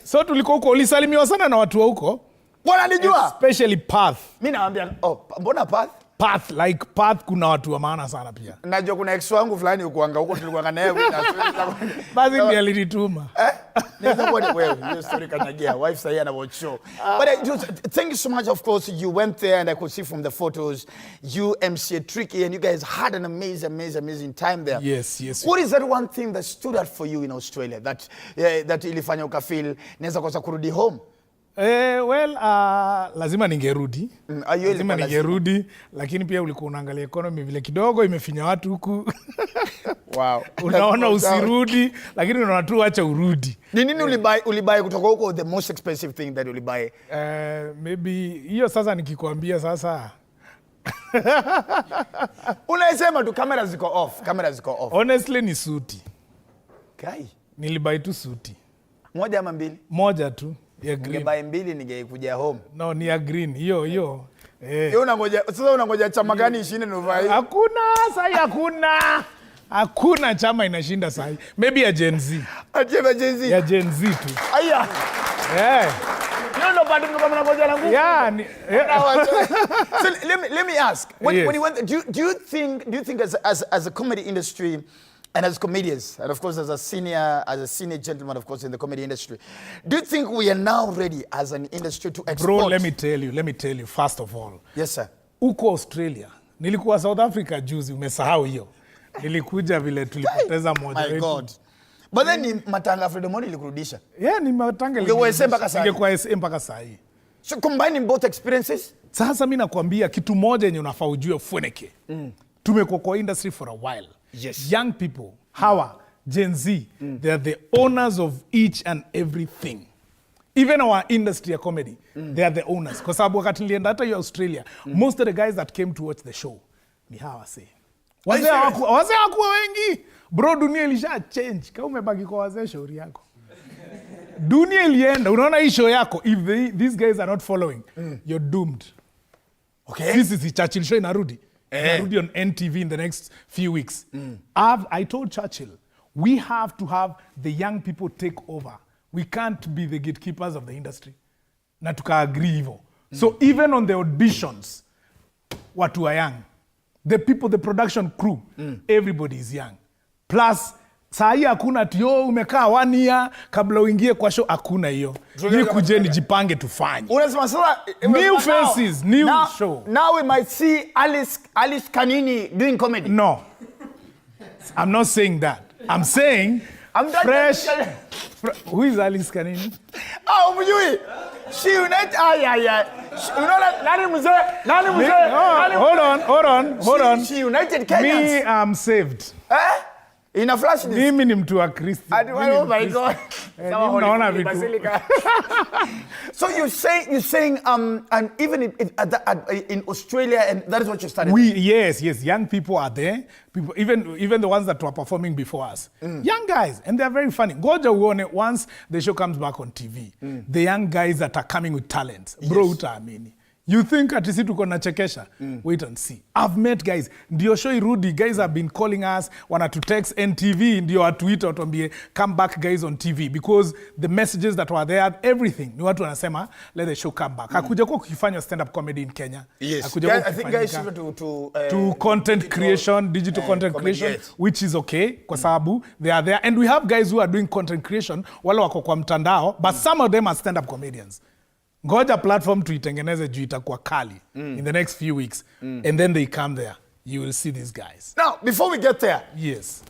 So tulikuwa huko, ulisalimiwa sana na watu wa huko.
Wananijua?
Especially Perth.
Mimi naambia, mbona Perth?
Perth kuna watu wa maana sana pia.
Najua kuna ex wangu fulani ukuanga huko tulikuwa naye.
Basi ndiye alinituma.
Ndio wewe, hiyo story kanagia. Wife sahi ana watch show. But thank you so much. Of course, you went there and I could see from the photos, you MC Tricky and you guys had an amazing time there.
Yes.
What is that one thing that stood out for you in Australia that ilifanya ukafeel naweza kosa kurudi home?
Lazima ningerudi. Lazima ningerudi, lakini pia ulikuwa unaangalia economy vile kidogo imefinya watu huku.
Wow.
Unaona usirudi, lakini unaona tu acha urudi.
Ni nini ulibuy kutoka huko, the most expensive thing that ulibuy?
Maybe hiyo sasa nikikwambia sasa.
Unasema tu kamera ziko off.
Honestly ni suti.
Kai.
Nilibuy tu suti.
Moja ama mbili?
Moja tu. Ya green.
Ningebuy mbili ningekuja home.
No, ni ya green. Hiyo.
Hiyo unangoja chama gani ishinde Novai?
Hakuna chama inashinda sahi. Maybe ya Gen Z. Ya Gen Z tu.
Aya. No, but mnagoja na nguvu. So let me ask. When you went, do you think as a comedy industry and as comedians, and of course as a senior gentleman, of course, in the comedy industry, do you think we are now ready as an industry to export?
Bro, let me tell you, first of all.
Yes, sir.
Uko Australia. Nilikuwa South Africa juzi, umesahau hiyo. Nilikuja vile tulipoteza moja wetu.
My God. But then ni matanga Freedom Money ilikurudisha.
Yeah, ni matanga
ilikurudisha. Ungekuwa
SM mpaka saa hii.
So combining both experiences?
Sasa mimi nakwambia kitu moja yenye unafaa ujue Ofweneke. Tumekuwa kwa industry for a while.
Yes.
Young people, hawa, Gen Z, they are the owners of each and everything. Even our industry of comedy, they are the owners. Kwa sababu wakati nilienda hata Australia, most of the guys that came to watch the show, ni hawa say. Wazee hawakuwa wengi. Bro, dunia ilisha change. Kama umebaki kwa wazee shauri yako. Dunia ilienda. Unaona hii show yako, if these guys are not following, you're doomed.
Okay.
This is the Churchill show inarudi. Inarudi on NTV in the next few weeks. I told Churchill, we have to have the young people take over. We can't be the gatekeepers of the industry. Na tuka agree hivyo. So even on the auditions, watu are young. The people, the production crew, everybody is young. Plus, saa hii hakuna tio umekaa 1 year kabla uingie kwa show, hakuna hiyo. Ni kujeni jipange tufanye.
Unasema sasa
new faces, new show.
Now we might see Alice Kanini doing comedy.
No. I'm not saying that. I'm saying fresh. Who is Alice Kanini?
Umjui. She United. Unaona nani mzee? Hold
on.
She United Kenyans.
Me, I'm saved.
Ina flash this.
Mimi ni mtu wa Kristo.
Oh my God.
Naona vitu.
So you're saying and even in Australia, and that is what you started.
Yes, young people are there. People, even the ones that were performing before us. Young guys, and they're very funny. Goja uone, once the show comes back on TV, the young guys that are coming with talents. Bro, utaamini. You think ati si tuko nachekesha? Wait and see. I've met guys. Ndio show irudi, guys have been calling us, wanatu text NTV, ndio watuita watuambie, come back guys on TV. Because the messages that were there, everything, ni watu wanasema, let the show come back. Hakuja kwa kukifanya stand-up comedy in Kenya.
Yes. I think guys should
to content creation, digital content creation, yes. Which is okay, kwa sababu they are there. And we have guys who are doing content creation, wale wako kwa mtandao, but some of them are stand-up comedians. Ngoja platform tuitengeneze juu itakuwa kali in the next few weeks. And then they come there. You will see these guys.
Now, before we get there.
Yes.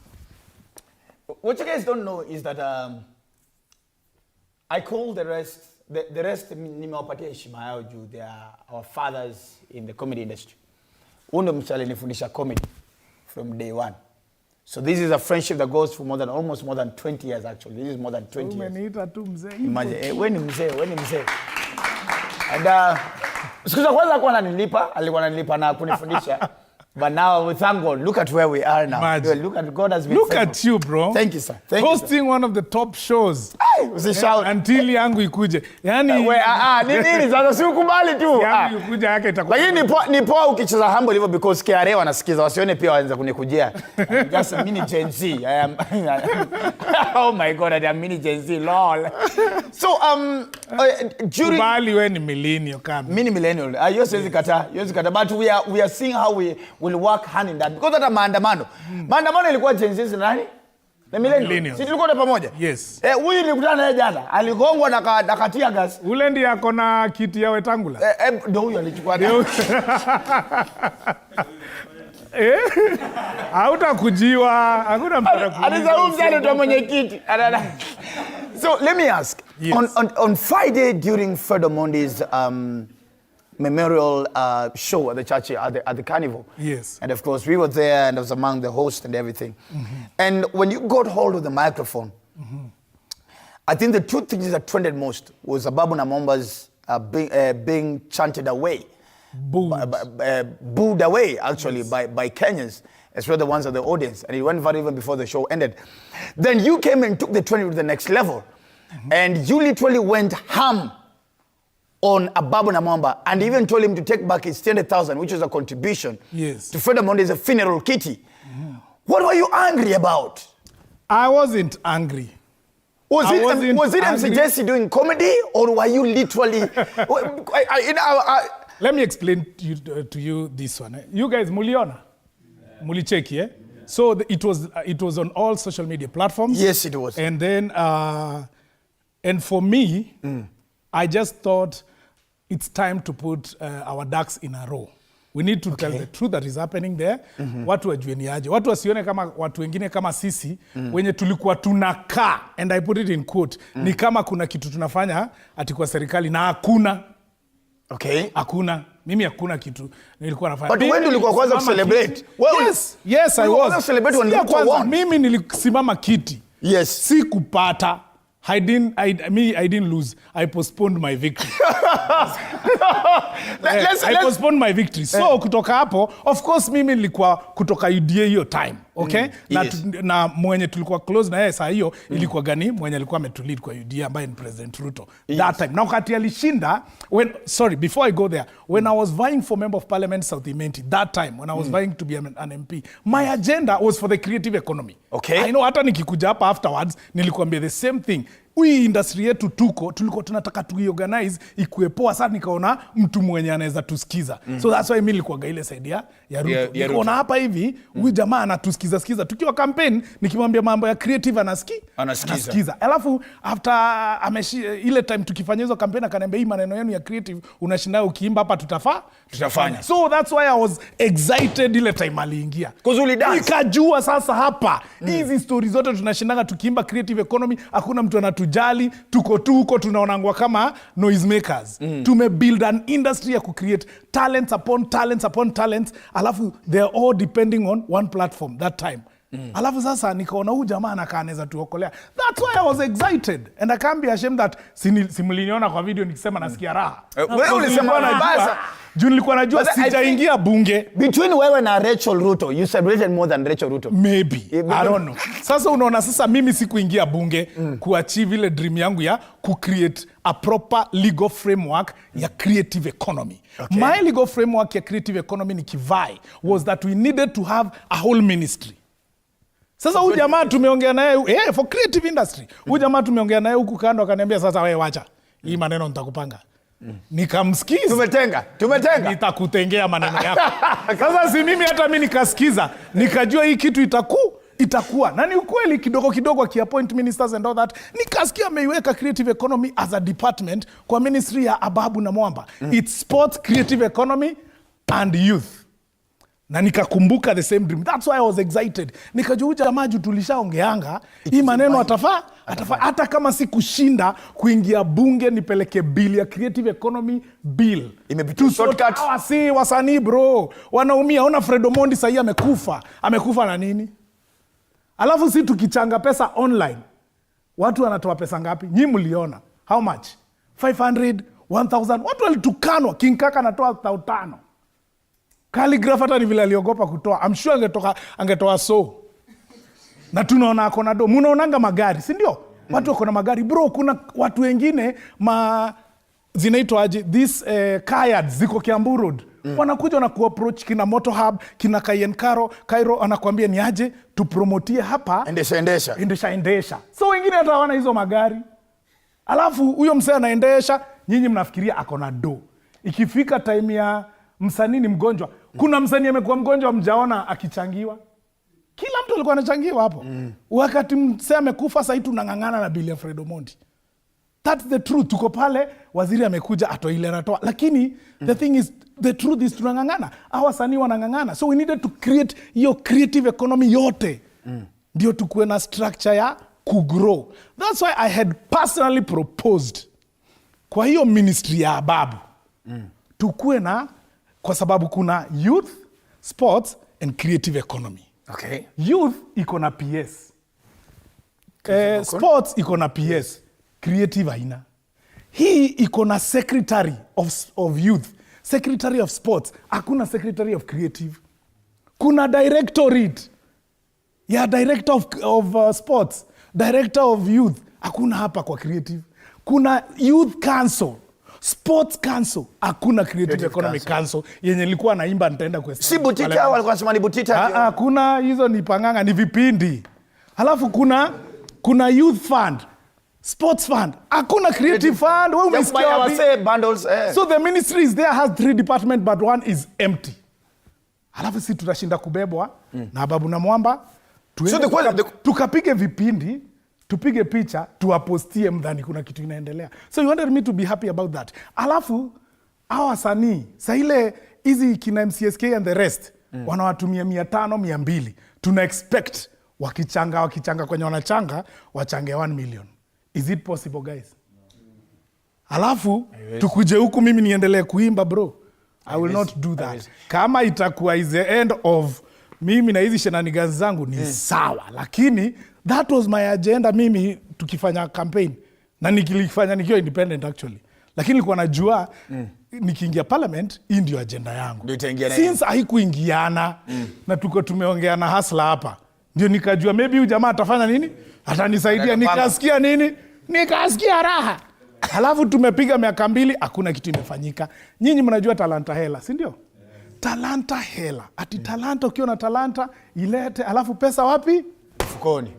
What you guys don't know is that I call the rest nimewapatia heshima yao juu they are our fathers in the comedy industry. Undo mchale nifundisha comedy from day one. So this is a friendship that goes for almost more than 20 years actually. This is more than 20 years.
Umeniita tu mzee.
Imagine, when ni mzee. And siku za kwanza alikuwa ananilipa na kunifundisha. But now we thank God. Look at where we are now.
Imagine.
Look at God has been
Look
faithful.
at you, bro.
Thank you, sir.
Hosting one of the top shows.
Usishout.
Until yangu ikuje. Yani
nini sasa si ukubali tu.
Yangu ikuje yake itakuwa.
Lakini ni poa ukicheza humble hivyo because KRA wanasikiza wasione pia waanze kunikujia. Just a mini Gen Z. I am oh my God, I am mini Gen Z lol. So during
Kubali we ni millennial kama.
Mini millennial. Yours is kata. But we are seeing how we will work hand in that. Because hata maandamano. Maandamano ilikuwa Gen Z na nani? Na millennial. Sisi tulikuwa pamoja.
Yes.
Huyu nilikutana naye jana. Aligongwa na katia gas.
Ule ndiye akona kiti ya Wetangula.
Ndio huyo alichukua.
Hautakujiwa, hakuna mtu atakujiwa.
Alizungumza na mwenyekiti. So let me ask. Yes. On Friday during Fredo Monday's memorial show at the church at the carnival.
Yes.
And of course we were there and I was among the hosts and everything. And when you got hold of the microphone, I think the two things that trended most was Ababu Namomba's being chanted away. Booed away actually, yes. by Kenyans, especially the ones at the audience. And it went viral even before the show ended. Then you came and took the trend to the next level. And you literally went ham on Ababu Namwamba and even told him to take back his 10,000, which was a contribution to Fredo Monday's funeral kitty. What were you angry about?
I wasn't angry.
Was it MC Jessy doing comedy or were you literally...
Let me explain to you this one. You guys, muliona? Mulicheki, eh? So it was on all social media platforms.
Yes, it was.
And then, and for me, I just thought it's time to put our ducks in a row. We need to tell the truth that is happening there. Watu wajue ni aje. Watu wasione kama watu wengine kama sisi, wenye tulikuwa tunakaa, and I put it in quote, ni kama kuna kitu tunafanya ati kwa serikali na hakuna.
Okay.
Hakuna. Mimi hakuna kitu nilikuwa nafanya.
But when ulikuwa kwanza kucelebrate?
Yes, I was.
Kwanza
mimi nilisimama kiti.
Yes.
Si kupata. I didn't lose. I postponed my victory. I postponed my victory. So kutoka hapo, of course mimi nilikuwa kutoka UDA hiyo time. Okay?
Yes.
Na mwenye tulikuwa close na yeye saa hiyo ilikuwa gani? Mwenye alikuwa ametulead kwa UDA ambaye ni President Ruto. That time. Na wakati alishinda, before I go there, when I was vying for Member of Parliament South Imenti, that time, when I was vying to be an MP, my agenda was for the creative economy.
Okay.
I know hata nikikuja hapa afterwards, nilikuambia the same thing. Hii industry yetu tulikuwa tunataka tuiorganize ikuwe poa sana, nikaona mtu mwenye anaweza tusikiza. So that's why mimi nilikuwa ile side ya Ruto. Nikaona hapa hivi huyu jamaa anatusikiza tukiwa campaign, nikimwambia mambo ya creative anasikiza. Alafu after ile time tukifanya hizo campaign akaniambia hii maneno yenu ya creative unashinda ukiimba hapa tutafanya. So that's why I was excited ile time aliingia. Nikajua sasa hapa hizi stories zote tunashindanga tukiimba creative economy, hakuna mtu anatujali, tuko huko tunaonangwa kama noisemakers. Tumebuild an industry ya create talents upon talents upon talents, alafu they are all depending on one platform that time. Alafu sasa nikaona huyu jamaa anakaneza tuokolea. That's why I was excited. And I can't be ashamed that simuliniona kwa video nikisema nasikia raha.
Wewe ulisema najua.
Juu nilikuwa najua sijaingia bunge.
Between wewe na Rachel Ruto, you celebrated more than Rachel Ruto.
Maybe. I don't know. Sasa unaona sasa mimi sikuingia bunge kuachieve ile dream yangu ya create a proper legal framework ya creative economy. Okay. My legal framework ya creative economy ni kivai was that we needed to have a whole ministry. Sasa huyu jamaa tumeongea naye for creative industry. Huyu jamaa tumeongea naye huku kando akaniambia sasa wewe wacha. Hii maneno nitakupanga. Nikamsikiza.
Tumetenga.
Nitakutengea maneno yako. Sasa si mimi hata mimi nikasikiza. Nikajua hii kitu itakuwa. Na ni ukweli kidogo akiappoint ministers and all that. Nikasikia ameiweka creative economy as a department kwa ministry ya Ababu na Mwamba. It's sports, creative economy and youth. Na nikakumbuka the same dream. That's why I was excited. Nikajua jamaa tulishaongeanga hii maneno atafaa hata kama si kushinda kuingia bunge nipeleke bill ya creative economy bill.
Imepitia shortcut.
Si wasanii bro. Wanaumia. Ona Fred Omondi sasa amekufa. Amekufa na nini? Alafu si tukichanga pesa online. Watu wanatoa pesa ngapi? Nyinyi mliona. How much? 500, 1000. Watu walitukanwa. King Kaka anatoa 500. Calligraph hata ni vile aliogopa kutoa. I'm sure angetoa so. Na tunaona akona do. Munaonanga magari, si ndio? Watu wako na magari. Bro, kuna watu wengine zinaitwa aje? This Kayads ziko Kiambu Road. Wanakuja na kuapproach kina Moto Hub, kina Cairo anakuambia ni aje tupromotie hapa. Endesha. So wengine hata hawana hizo magari. Alafu huyo msee anaendesha, nyinyi mnafikiria akona do. Ikifika time ya msanii ni mgonjwa. Kuna msanii amekuwa mgonjwa mjaona akichangiwa. Kila mtu alikuwa anachangiwa hapo. Wakati msee amekufa sasa tunangangana na Bill Fred Omondi. That's the truth. Tuko pale waziri amekuja atoa ile anatoa. Lakini the thing is the truth is tunangangana. Hawa wasanii wanangangana. So we needed to create hiyo creative economy yote. Ndio tukuwe na structure ya kugrow. That's why I had personally proposed kwa hiyo ministry ya Ababu. Tukuwe na kwa sababu kuna youth, sports and creative economy.
Okay.
Youth iko na PS. Sports iko na PS. Creative haina. Hii iko na secretary of youth, secretary of sports. Hakuna secretary of creative. Kuna directorate. Ya director of sports, director of youth. Hakuna hapa kwa creative. Kuna youth council. Sports Council, hakuna creative economic council yenye nilikuwa naimba nitaenda kwa
si Butita au walikuwa nasema ni Butita.
Kuna hizo ni panganga ni vipindi. Halafu kuna youth fund, sports fund, hakuna creative fund. Wewe umesikia
bundles.
So the ministry is there, has 3 departments but one is empty. Halafu si tutashinda kubebwa na Babu na Mwamba. Tukapige vipindi. Tupige picha, tuwapostie mdhani kuna kitu inaendelea. So you wanted me to be happy about that. Alafu, hawa wasanii, sa ile hizi kina MCSK and the rest, wanawatumia 500, 200. Tuna expect wakichanga kwenye wanachanga, wachange 1 million. Is it possible, guys? Alafu, tukuje huku mimi niendelee kuimba, bro. I will not do that. Kama itakuwa is the end of mimi na hizi shenanigans zangu ni sawa. Lakini, that was my agenda mimi tukifanya campaign. Na nikilifanya nikiwa independent actually. Lakini nilikuwa najua nikiingia parliament, hii ndio agenda yangu. Since haikuingiana na tumeongeana hasla hapa. Ndio nikajua maybe huyu jamaa atafanya nini? Atanisaidia. Nikasikia nini? Nikasikia raha. Halafu tumepiga miaka 2 hakuna kitu imefanyika. Nyinyi mnajua talanta hela, si ndio? Talanta hela. Ati talanta ukiwa na talanta ilete, alafu pesa wapi?
Mfukoni.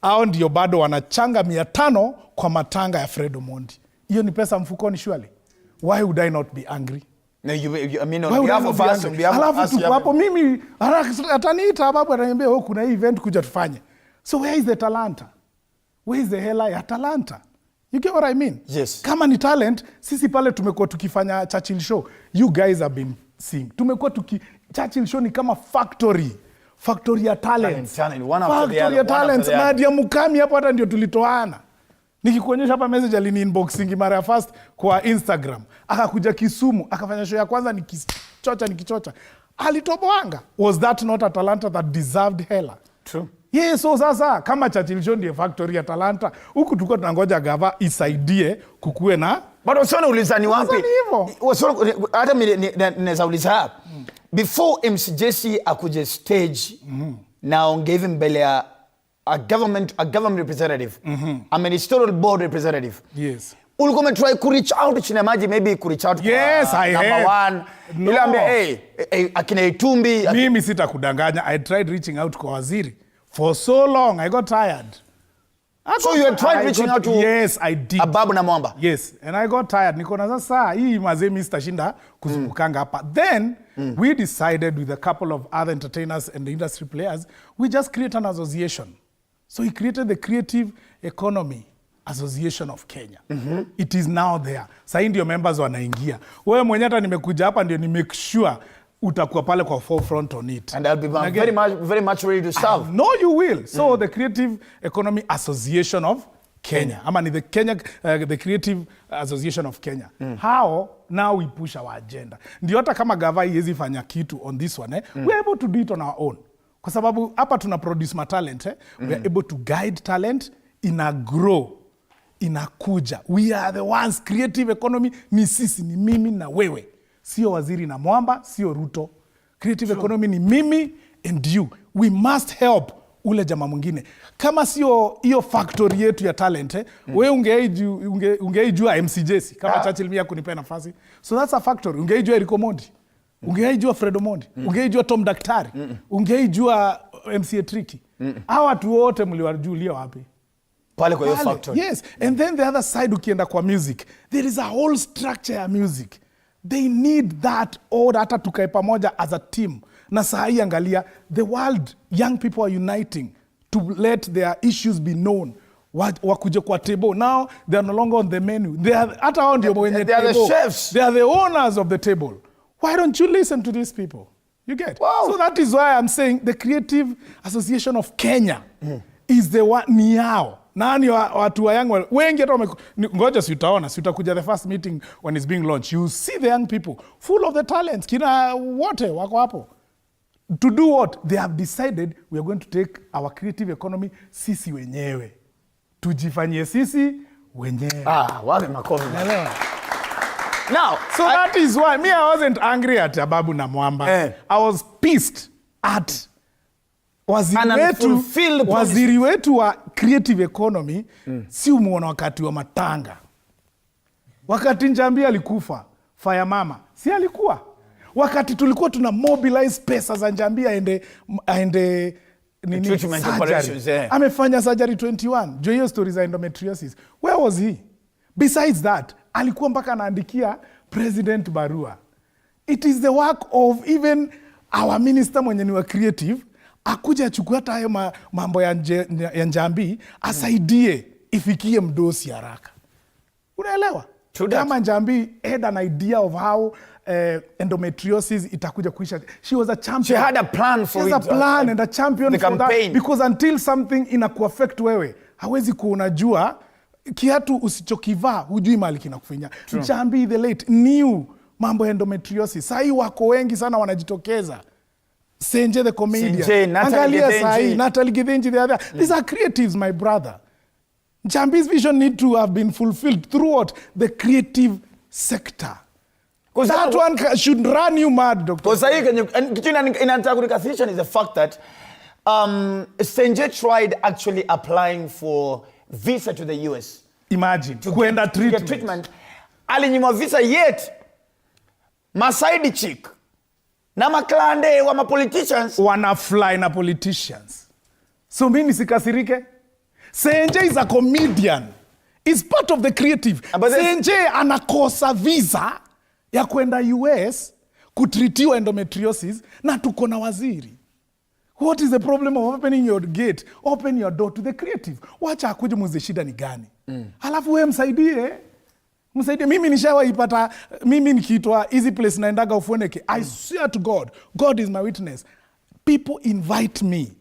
Hao ndio bado wanachanga 500 kwa matanga ya Fred Omondi. Hiyo ni pesa mfukoni surely. Why would I not be angry?
No, I mean on behalf of us, on behalf of us.
Alafu tuko hapo mimi ataniita Babu ataniambia kuna hii event kuja tufanye. So where is the talanta? Where is the hela ya talanta? You get what I mean?
Yes.
Kama ni talent, sisi pale tumekuwa tukifanya Churchill show. You guys have been seeing. Tumekuwa Churchill show ni kama factory ya talents. Factory ya talents. Nadia Mukami hapo hata ndio tulitoana. Nikikuonyesha hapa message alini inboxing mara ya first kwa Instagram. Akakuja Kisumu, akafanya show ya kwanza nikichocha. Alitoboanga. Was that not a talanta that deserved hela?
True.
Yes, so sasa kama Churchill Show ndiye factory ya talanta, huku tulikuwa tunangoja gava isaidie kukue na.
But usone ulizani wapi? Usone hata mimi naweza uliza. Before MC Jessy akuje stage na ongeve mbele ya a government representative, a ministerial board representative.
Yes.
Ulikuwa try to reach out chini maji, maybe ku reach out
yes,
kwa number one.
No.
Ila hey, akina Itumbi.
Mimi sitakudanganya, I tried reaching out kwa waziri. For so long, I got tired.
So you had tried reaching out to
yes, I did.
Ababu na Mwamba.
Yes, and I got tired. Niko na sasa hii mazee Mr. Shinda kuzungukanga hapa. Then we decided with a couple of other entertainers and the industry players, we just create an association. So we created the Creative Economy Association of Kenya. It is now there. Sasa ndio members wanaingia. Wewe mwenyewe hata nimekuja hapa ndio ni make sure utakuwa pale kwa forefront on it.
And I'll be very much ready to serve.
No, you will. So the Creative Economy Association of Kenya. Ama ni the Creative Association of Kenya. How now we push our agenda. Ndio hata kama gava iwezi fanya kitu on this one, we are able to do it on our own. Kwa sababu hapa tuna produce talent, we are able to guide talent ina grow, inakuja. We are the ones. Creative economy ni sisi, ni mimi na wewe. Sio waziri na Mwamba, sio Ruto. Creative economy ni mimi and you. We must help ule jamaa mwingine. Kama sio hiyo factory yetu ya talent, wewe ungeijua MC Jessy kama Churchill mia kunipea nafasi. So that's a factory. Ungeijua Eric Omondi. Ungeijua Fred Omondi. Ungeijua Tom Daktari. Ungeijua MC Tricky. Hawa watu wote mliwajulia wapi?
Pale kwa hiyo factory.
Yes, and then the other side ukienda kwa music, there is a whole structure ya music. They need that order hata tukae pamoja as a team. Na saa hii angalia, the world, young people are uniting to let their issues be known. Wakuje kwa table. Now, they are no longer on the menu. They are hata wao ndio mwenye table.
They are the chefs.
They are the owners of the table. Why don't you listen to these people? You get? Wow. So that is why I'm saying the Creative Association of Kenya is the one ni yao. Nani watu wa young wengi hata ngoja si utaona, si utakuja the first meeting when it's being launched. You see the young people full of the talents. Kina wote wako hapo. To do what? They have decided we are going to take our creative economy sisi wenyewe. Tujifanyie sisi wenyewe.
Wapi makofi.
Now, so that is why me, I wasn't angry at Ababu na Mwamba. I was pissed at waziri wetu wa creative economy si umuona wakati wa matanga. Wakati Njambi alikufa, Fire Mama, si alikuwa? Wakati tulikuwa tuna mobilize pesa za Njambi aende nini surgery. Amefanya surgery 21. Jo hiyo stories za endometriosis. Where was he? Besides that, alikuwa mpaka anaandikia President barua. It is the work of even our minister mwenye ni wa creative, akuja achukua hata hayo mambo ya Njambi, asaidie ifikie mdosi haraka. Unaelewa? Kama Njambi had an idea of how endometriosis itakuja kuisha. She was a champion.
She had a plan for it.
She has a plan and a champion for
campaign.
That. Because until something inakuaffect wewe, hawezi kuunajua kiatu usichokivaa hujui mali kinakufinya. Njambi the late knew mambo ya endometriosis. Sai wako wengi sana wanajitokeza. Senje the comedian. Angalia sai Natalie Githinji the other. These are creatives, my brother. Njambi's vision need to have been fulfilled through what? The creative sector. Because that one should run you mad, Dr.
Because is the fact that Senje tried actually applying for visa to the US.
Imagine. To get
treatment. Alinyimwa visa yet. Masaidi chick. Na maklande wa politicians.
Wana fly na politicians. So mimi sikasirike. Senje is a comedian. Is part of the creative. Senje anakosa visa ya kwenda US kutritiwa endometriosis na tuko na waziri. What is the problem of opening your gate? Open your door to the creative. Wacha akuje muze shida ni gani. Halafu wewe msaidie. Mimi nishawaipata, mimi nikiitwa easy place naendaga Ofweneke. I swear to God, God is my witness. People invite me.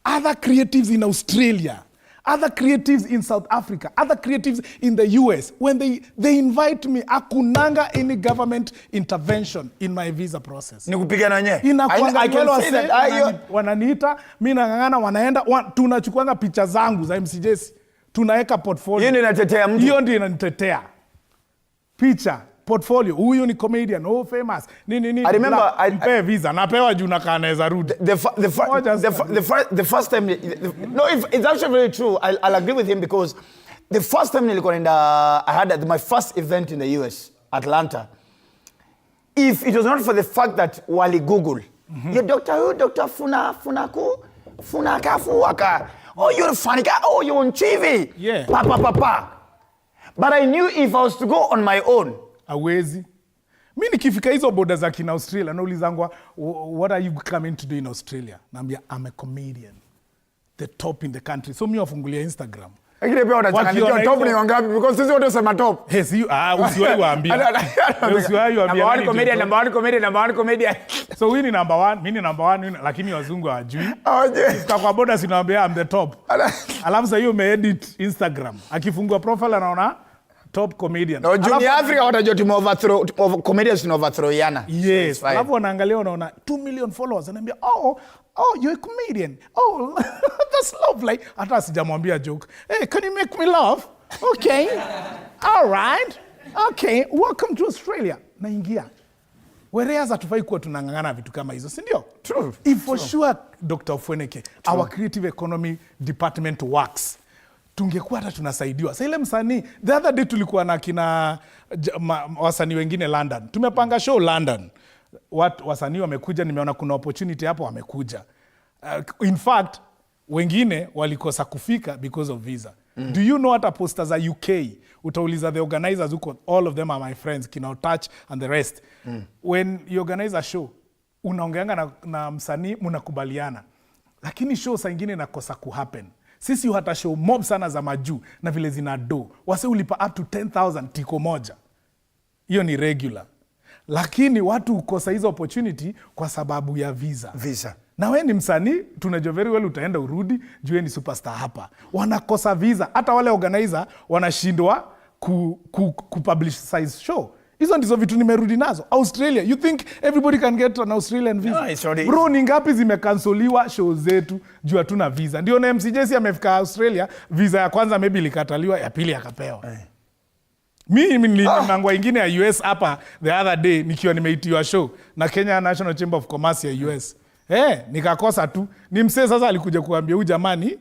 Other creatives in Australia, other creatives in South Africa, other creatives in the US, when they invite me, akunanga any government intervention in my visa process.
Nikupigana wenyewe.
I can say that. Wananiita, mimi nangangana wanaenda, tunachukuanga picha zangu za MC Jessy. Tunaweka portfolio.
Hiyo ndio inatetea mtu.
Hiyo ndio inanitetea. Picha, portfolio. Huyu ni comedian, famous. Nini.
I remember
I visa. Napewa juu na kanaweza rudi.
The first time it's actually very true. I'll agree with him because the first time I had my first event in the US, Atlanta. If it was not for the fact that wali Google, your Dr. Funakafu waka. Oh, you're funny guy. Oh, you're on TV.
Yeah.
Pa. But I knew if I was to go on my own.
Awezi. Mimi nikifika hizo boda za kina Australia, naulizangwa, what are you coming to do in Australia? Naambia, I'm a comedian. The top in the country. So mimi wafungulia Instagram.
Lakini pia unachanganyikiwa top ni wangapi because sisi wote sema top.
Yes, usiwahi waambia. Usiwahi waambia.
Number one comedian.
So we ni number 1, mimi ni number 1 lakini wazungu hawajui. Kwa boda sinaambia I'm the top. Alafu sasa hiyo umeedit Instagram. Akifungua profile anaona top comedian.
No, Junior Africa watajua overthrow comedians in overthrow yana.
Yes. Alafu wanaangalia wanaona 2 million followers. Anaambia, "Oh, you're a comedian. Oh, that's lovely." Hata sijamwambia joke. "Hey, can you make me laugh?" "Okay." "All right. Okay, welcome to Australia." Naingia. Whereas hatufai kuwa tunangangana vitu kama hizo, si ndio?
True.
If for sure Dr. Ofweneke, our creative economy department works, tungekuwa hata tunasaidiwa. Sasa ile msanii, the other day tulikuwa na kina wasanii wengine London. Tumepanga show London. Wasanii wamekuja, nimeona kuna opportunity hapo wamekuja. In fact, wengine walikosa kufika because of visa. Do you know hata posters za UK? Utauliza the organizers who all of them are my friends, kina Touch and the rest. When you organize a show, unaongeanga na msanii mnakubaliana. Lakini show saa nyingine inakosa kuhappen. Sisi hata show mob sana za majuu na vile zina do. Wase ulipa up to 10,000 tiko moja. Hiyo ni regular. Lakini watu ukosa hizo opportunity kwa sababu ya visa. Na we ni msanii, tunajua very well utaenda urudi, juu ni superstar hapa. Wanakosa visa. Hata wale organizer wanashindwa kupublicize show. Hizo ndizo vitu nimerudi nazo. Australia, you think everybody can get an Australian visa?
No,
bro, ni ngapi zimekansoliwa show zetu juu hatuna visa? Ndio na MC Jessy amefika Australia, visa ya kwanza maybe ilikataliwa, ya pili akapewa. Mimi nilinangwa ingine ya US hapa the other day nikiwa nimeitiwa show na Kenya National Chamber of Commerce ya US. Nikakosa tu. Ni msee sasa alikuja kuambia huyu jamani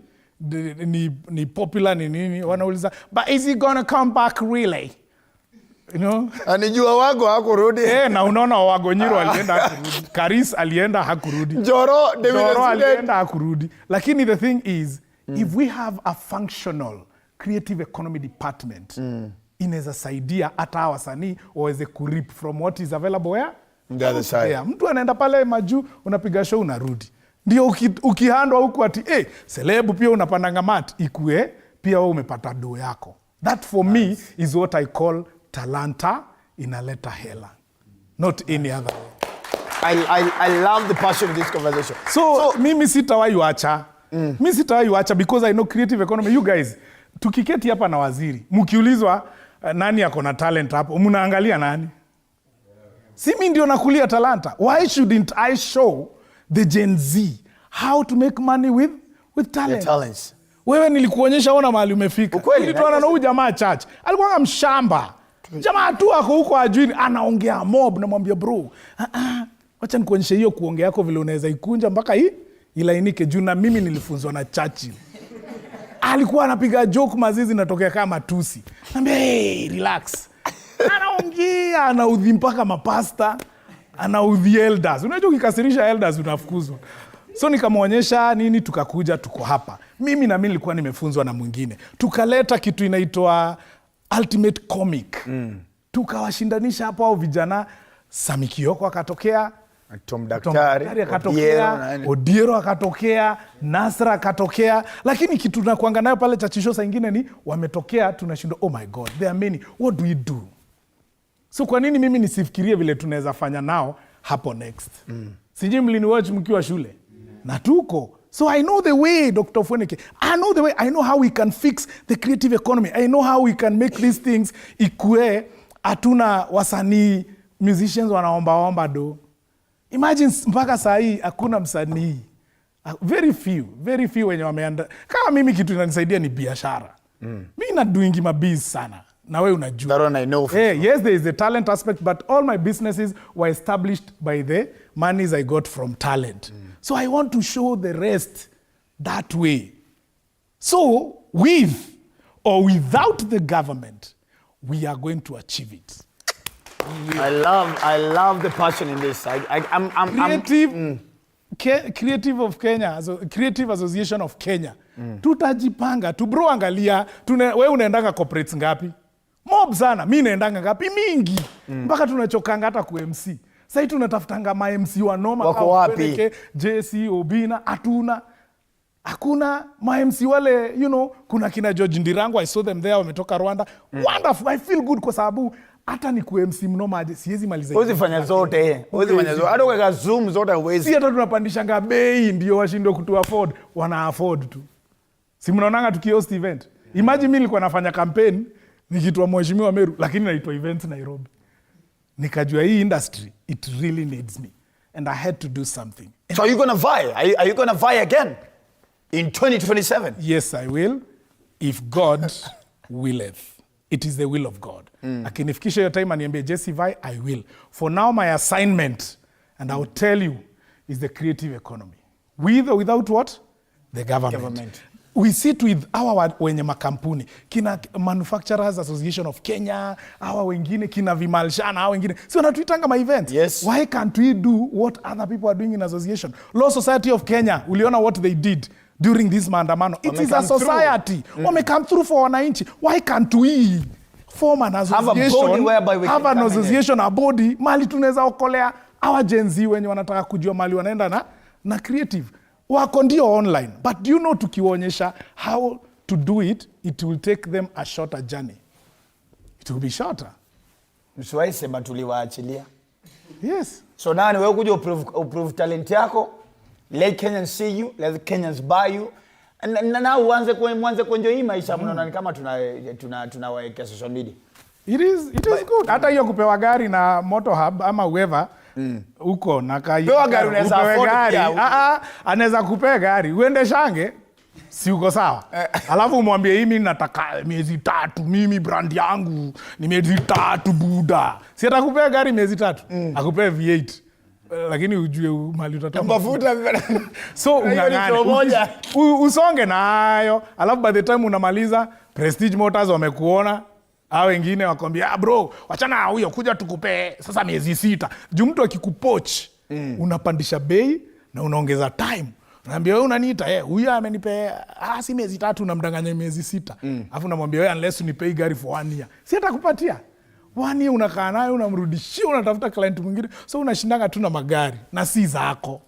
ni popular ni nini, wanauliza, "But is he gonna come back really?" You know?
Anijua wago hakurudi.
Na unaona wago Nyiro alienda hakurudi. Karis alienda hakurudi.
Joro
alienda hakurudi. Lakini the thing is, if we have a functional creative economy department, inaweza saidia hata wasanii waweze kurip from what is available where?
The other side.
Yeah. Mtu anaenda pale majuu, unapiga show unarudi. Ndio ukihandwa huku ati celebu pia unapandanga mat ikue pia wewe umepata do yako. That for me is what I call talanta inaleta hela. Not any other way.
I love the passion of this conversation.
So mimi sitawahi wacha. Mimi sitawahi wacha because I know creative economy. You guys, tukiketi hapa na waziri, mkiulizwa nani yako na talent hapo, mnaangalia nani? Si mimi ndio nakulia talanta. Why shouldn't I show the Gen Z how to make money with talent?
Your talents.
Wewe nilikuonyesha ona mahali umefika. Tulitoana na huyu jamaa church. Alikuwa mshamba. Jamaa tu ako huko ajui anaongea mob, namwambia bro, wacha nikuonyeshe hiyo kuongea yako vile unaweza ikunja mpaka hii ilainike, juu na mimi nilifunzwa na Churchill. Alikuwa anapiga joke mazizi natokea kama tusi. Naambia relax. Anaongea, anaudhi mpaka mapasta, anaudhi elders. Unajua ukikasirisha elders unafukuzwa. So nikamwonyesha nini, tukakuja tuko hapa. Mimi na mimi nilikuwa nimefunzwa na mwingine. Tukaleta kitu inaitwa Ultimate Comic. Tukawashindanisha hapo au vijana. Sami Kioko akatokea,
Tom Daktari
akatokea, Odiero akatokea, Nasra akatokea. Lakini kitu tunakuanga nayo pale chachisho saa ingine ni wametokea, tunashindwa, oh my god, there are many, what do we do? So kwa nini mimi nisifikirie vile tunaweza fanya nao hapo next? Sijui mliniwatch mkiwa shule. Na tuko So I know the way, Dr. Ofweneke. I know the way. I know how we can fix the creative economy. I know how we can make these things ikue atuna wasanii, musicians wanaomba do. Imagine mpaka saa hii hakuna msanii. Very few wenye wameanda. Kama mimi kitu inanisaidia ni biashara. Mimi na doing my business sana. Na wewe unajua.
That one I know.
Yes, there is the talent aspect, but all my businesses were established by the monies I got from talent. So I want to show the rest that way. So with or without the government, we are going to achieve it.
I love the passion in this.
Creative of Kenya, Creative Association of Kenya. Tutajipanga, bro angalia, wewe unaendanga corporates ngapi? Mob sana, mimi naendanga ngapi? Mingi. Mpaka tunachokanga hata ku MC. Sasa tunatafutanga ma MC wa noma
wako wapi?
Jessy, Obina, hakuna ma MC wale, kuna kina George Ndirango, I saw them there, wametoka Rwanda. Wonderful, I feel good kwa sababu hata ni ku MC mnoma aje, siwezi maliza.
Huwezi fanya zote. Hata kwa Zoom zote huwezi.
Si hata tunapandishanga bei ndio washindwe kutu afford, wana afford tu. Si mnaonanga tukihost event. Imagine mimi nilikuwa nafanya campaign nikitwa mheshimiwa Meru lakini naitwa events Nairobi. Nikajua hii industry, it really needs me. And I had to do something.
So are you going to vie? Are you going to vie again in 2027?
Yes, I will. If God willeth. It is the will of God. Akinifikisha hiyo time aniambie Jessy vie, I will. For now, my assignment, and I will tell you, is the creative economy. With or without what? The government. We sit with our wenye makampuni, kina Manufacturers Association of Kenya, our wengine, kina Vimalshana, our wengine. So wanatuitanga my event.
Yes.
Why can't we do what other people are doing in association? Law Society of Kenya, uliona what they did during this maandamano. It is a society. Wame come through for wananchi. Why can't we form an association?
Have a body whereby we
have an association, a body, mali tunaweza okolea our Gen Z wenye wanataka kujua mali wanaenda na creative. Wako ndio online. But do you know tukiwaonyesha how to do it, it will take them a shorter journey. It will be shorter.
Msiwahi sema tuliwaachilia.
Yes.
So now ni wewe kuja uprove talent yako. Let Kenyans see you, let the Kenyans buy you. Na now uanze kuenjoy hii maisha mnaona ni kama tunawawekea social media.
It is good. Hata hiyo kupewa gari na Motor Hub ama whoever uko na
pewa gari unaweza afford pia.
Anaweza kupea gari uende shange si uko sawa. Alafu umwambie hii mimi nataka miezi 3, mimi brand yangu ni miezi 3 buda. Si atakupea gari miezi 3, akupea V8. Lakini ujue mali utatoa
mafuta.
So ungangane usonge nayo. Alafu by the time unamaliza Prestige Motors wamekuona, hao wengine wakwambia bro wachana huyo kuja tukupe sasa miezi 6. Juu mtu akikupoach unapandisha bei na unaongeza time. Unaambia wewe unaniita huyu amenipe si miezi 3 unamdanganya miezi 6. Alafu unamwambia wewe unless unipei gari for 1 year. Si atakupatia. 1 year unakaa nayo unamrudishia, unatafuta client mwingine. So unashindanga tu na magari na si zako.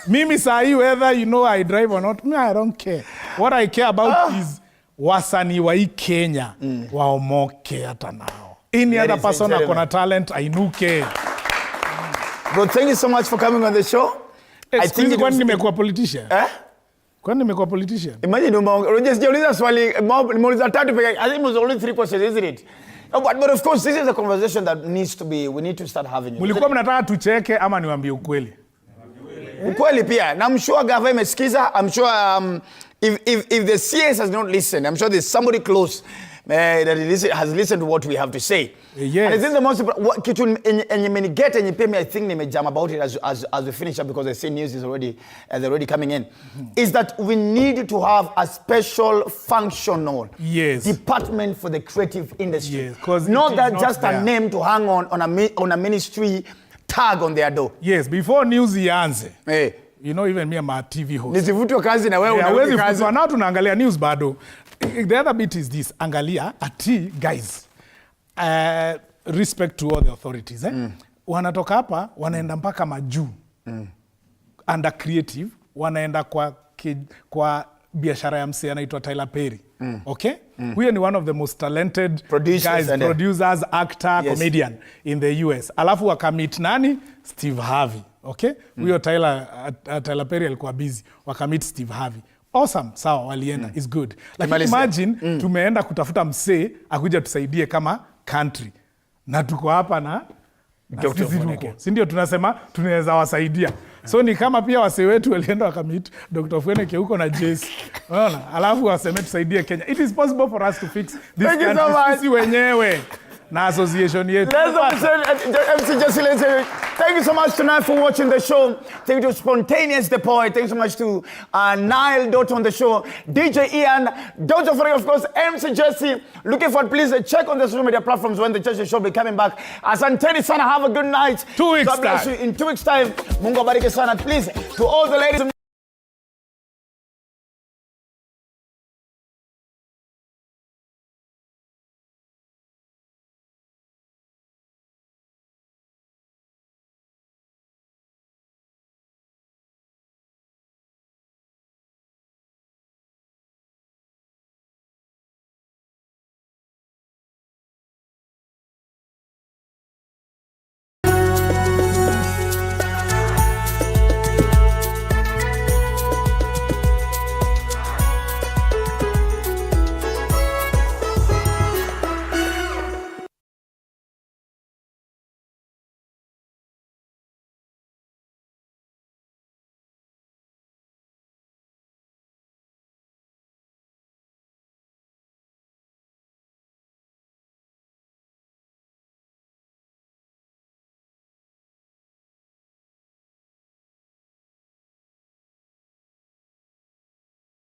Mimi saa hii whether I drive or not, I don't care. What I care about is wasanii wa hii Kenya waomoke hata nao. Any other person akona talent ainuke.
But thank you so much for coming on the show.
I think kwani nimekuwa politician? Kwani nimekuwa politician?
Imagine unajisikia swali muuliza 3 pekee. I think it was only 3 questions, isn't it? No, but of course this is a conversation that we need to start having.
Mlikuwa mnataka tucheke ama niwaambie ukweli?
Ukweli pia. Na I'm sure gava imesikiza. I'm sure if the CS has not listened, I'm sure there's somebody close that has listened to what we have to say.
Yes.
And I think the most kitu enye pay me, I think nimejam about it as we finish up, because I see news is already coming in. Is that we need to have a special functional department for the creative industry.
Yes,
not that just a name to hang on a ministry tag on their door.
Yes, before news ianze. Even me I'm a TV host.
Nisivutwe kazi na wewe
unaweza kazi. Now tunaangalia news bado. The other bit is this. Angalia guys. Respect to all the authorities. Wanatoka hapa wanaenda mpaka majuu. Under creative wanaenda kwa biashara ya msee anaitwa Tyler Perry. Okay? Huyo ni one of the most talented producers, actor, comedian in the US. Alafu wakamit nani? Steve Harvey. Okay? Huyo Tyler Perry alikuwa busy. Wakamit Steve Harvey. Awesome, sawa, walienda. Is good. Like imagine tumeenda kutafuta msee akuja tusaidie kama country. Na tuko hapa na sisi tuko. Si ndio tunasema tunaweza wasaidia. So ni kama pia wasee wetu walienda wakamit Dr. Ofweneke huko na Jessy. Unaona? Alafu waseme tusaidie Kenya. It is possible for us to fix this country sisi wenyewe. Na association yetu.
MC Jessy, thank you so much tonight for watching the show. Thank you to Spontaneous the Poet. Thank you so much to Nile Dawta on the show. DJ Ian, Dr. Ofweneke, of course, MC Jessy. Looking forward, please check on the social media platforms when the Jessy show will be coming back. Asanteni sana, have a good night.
2 weeks
God bless you. In 2 weeks time, Mungu abariki sana. Please, to all the ladies.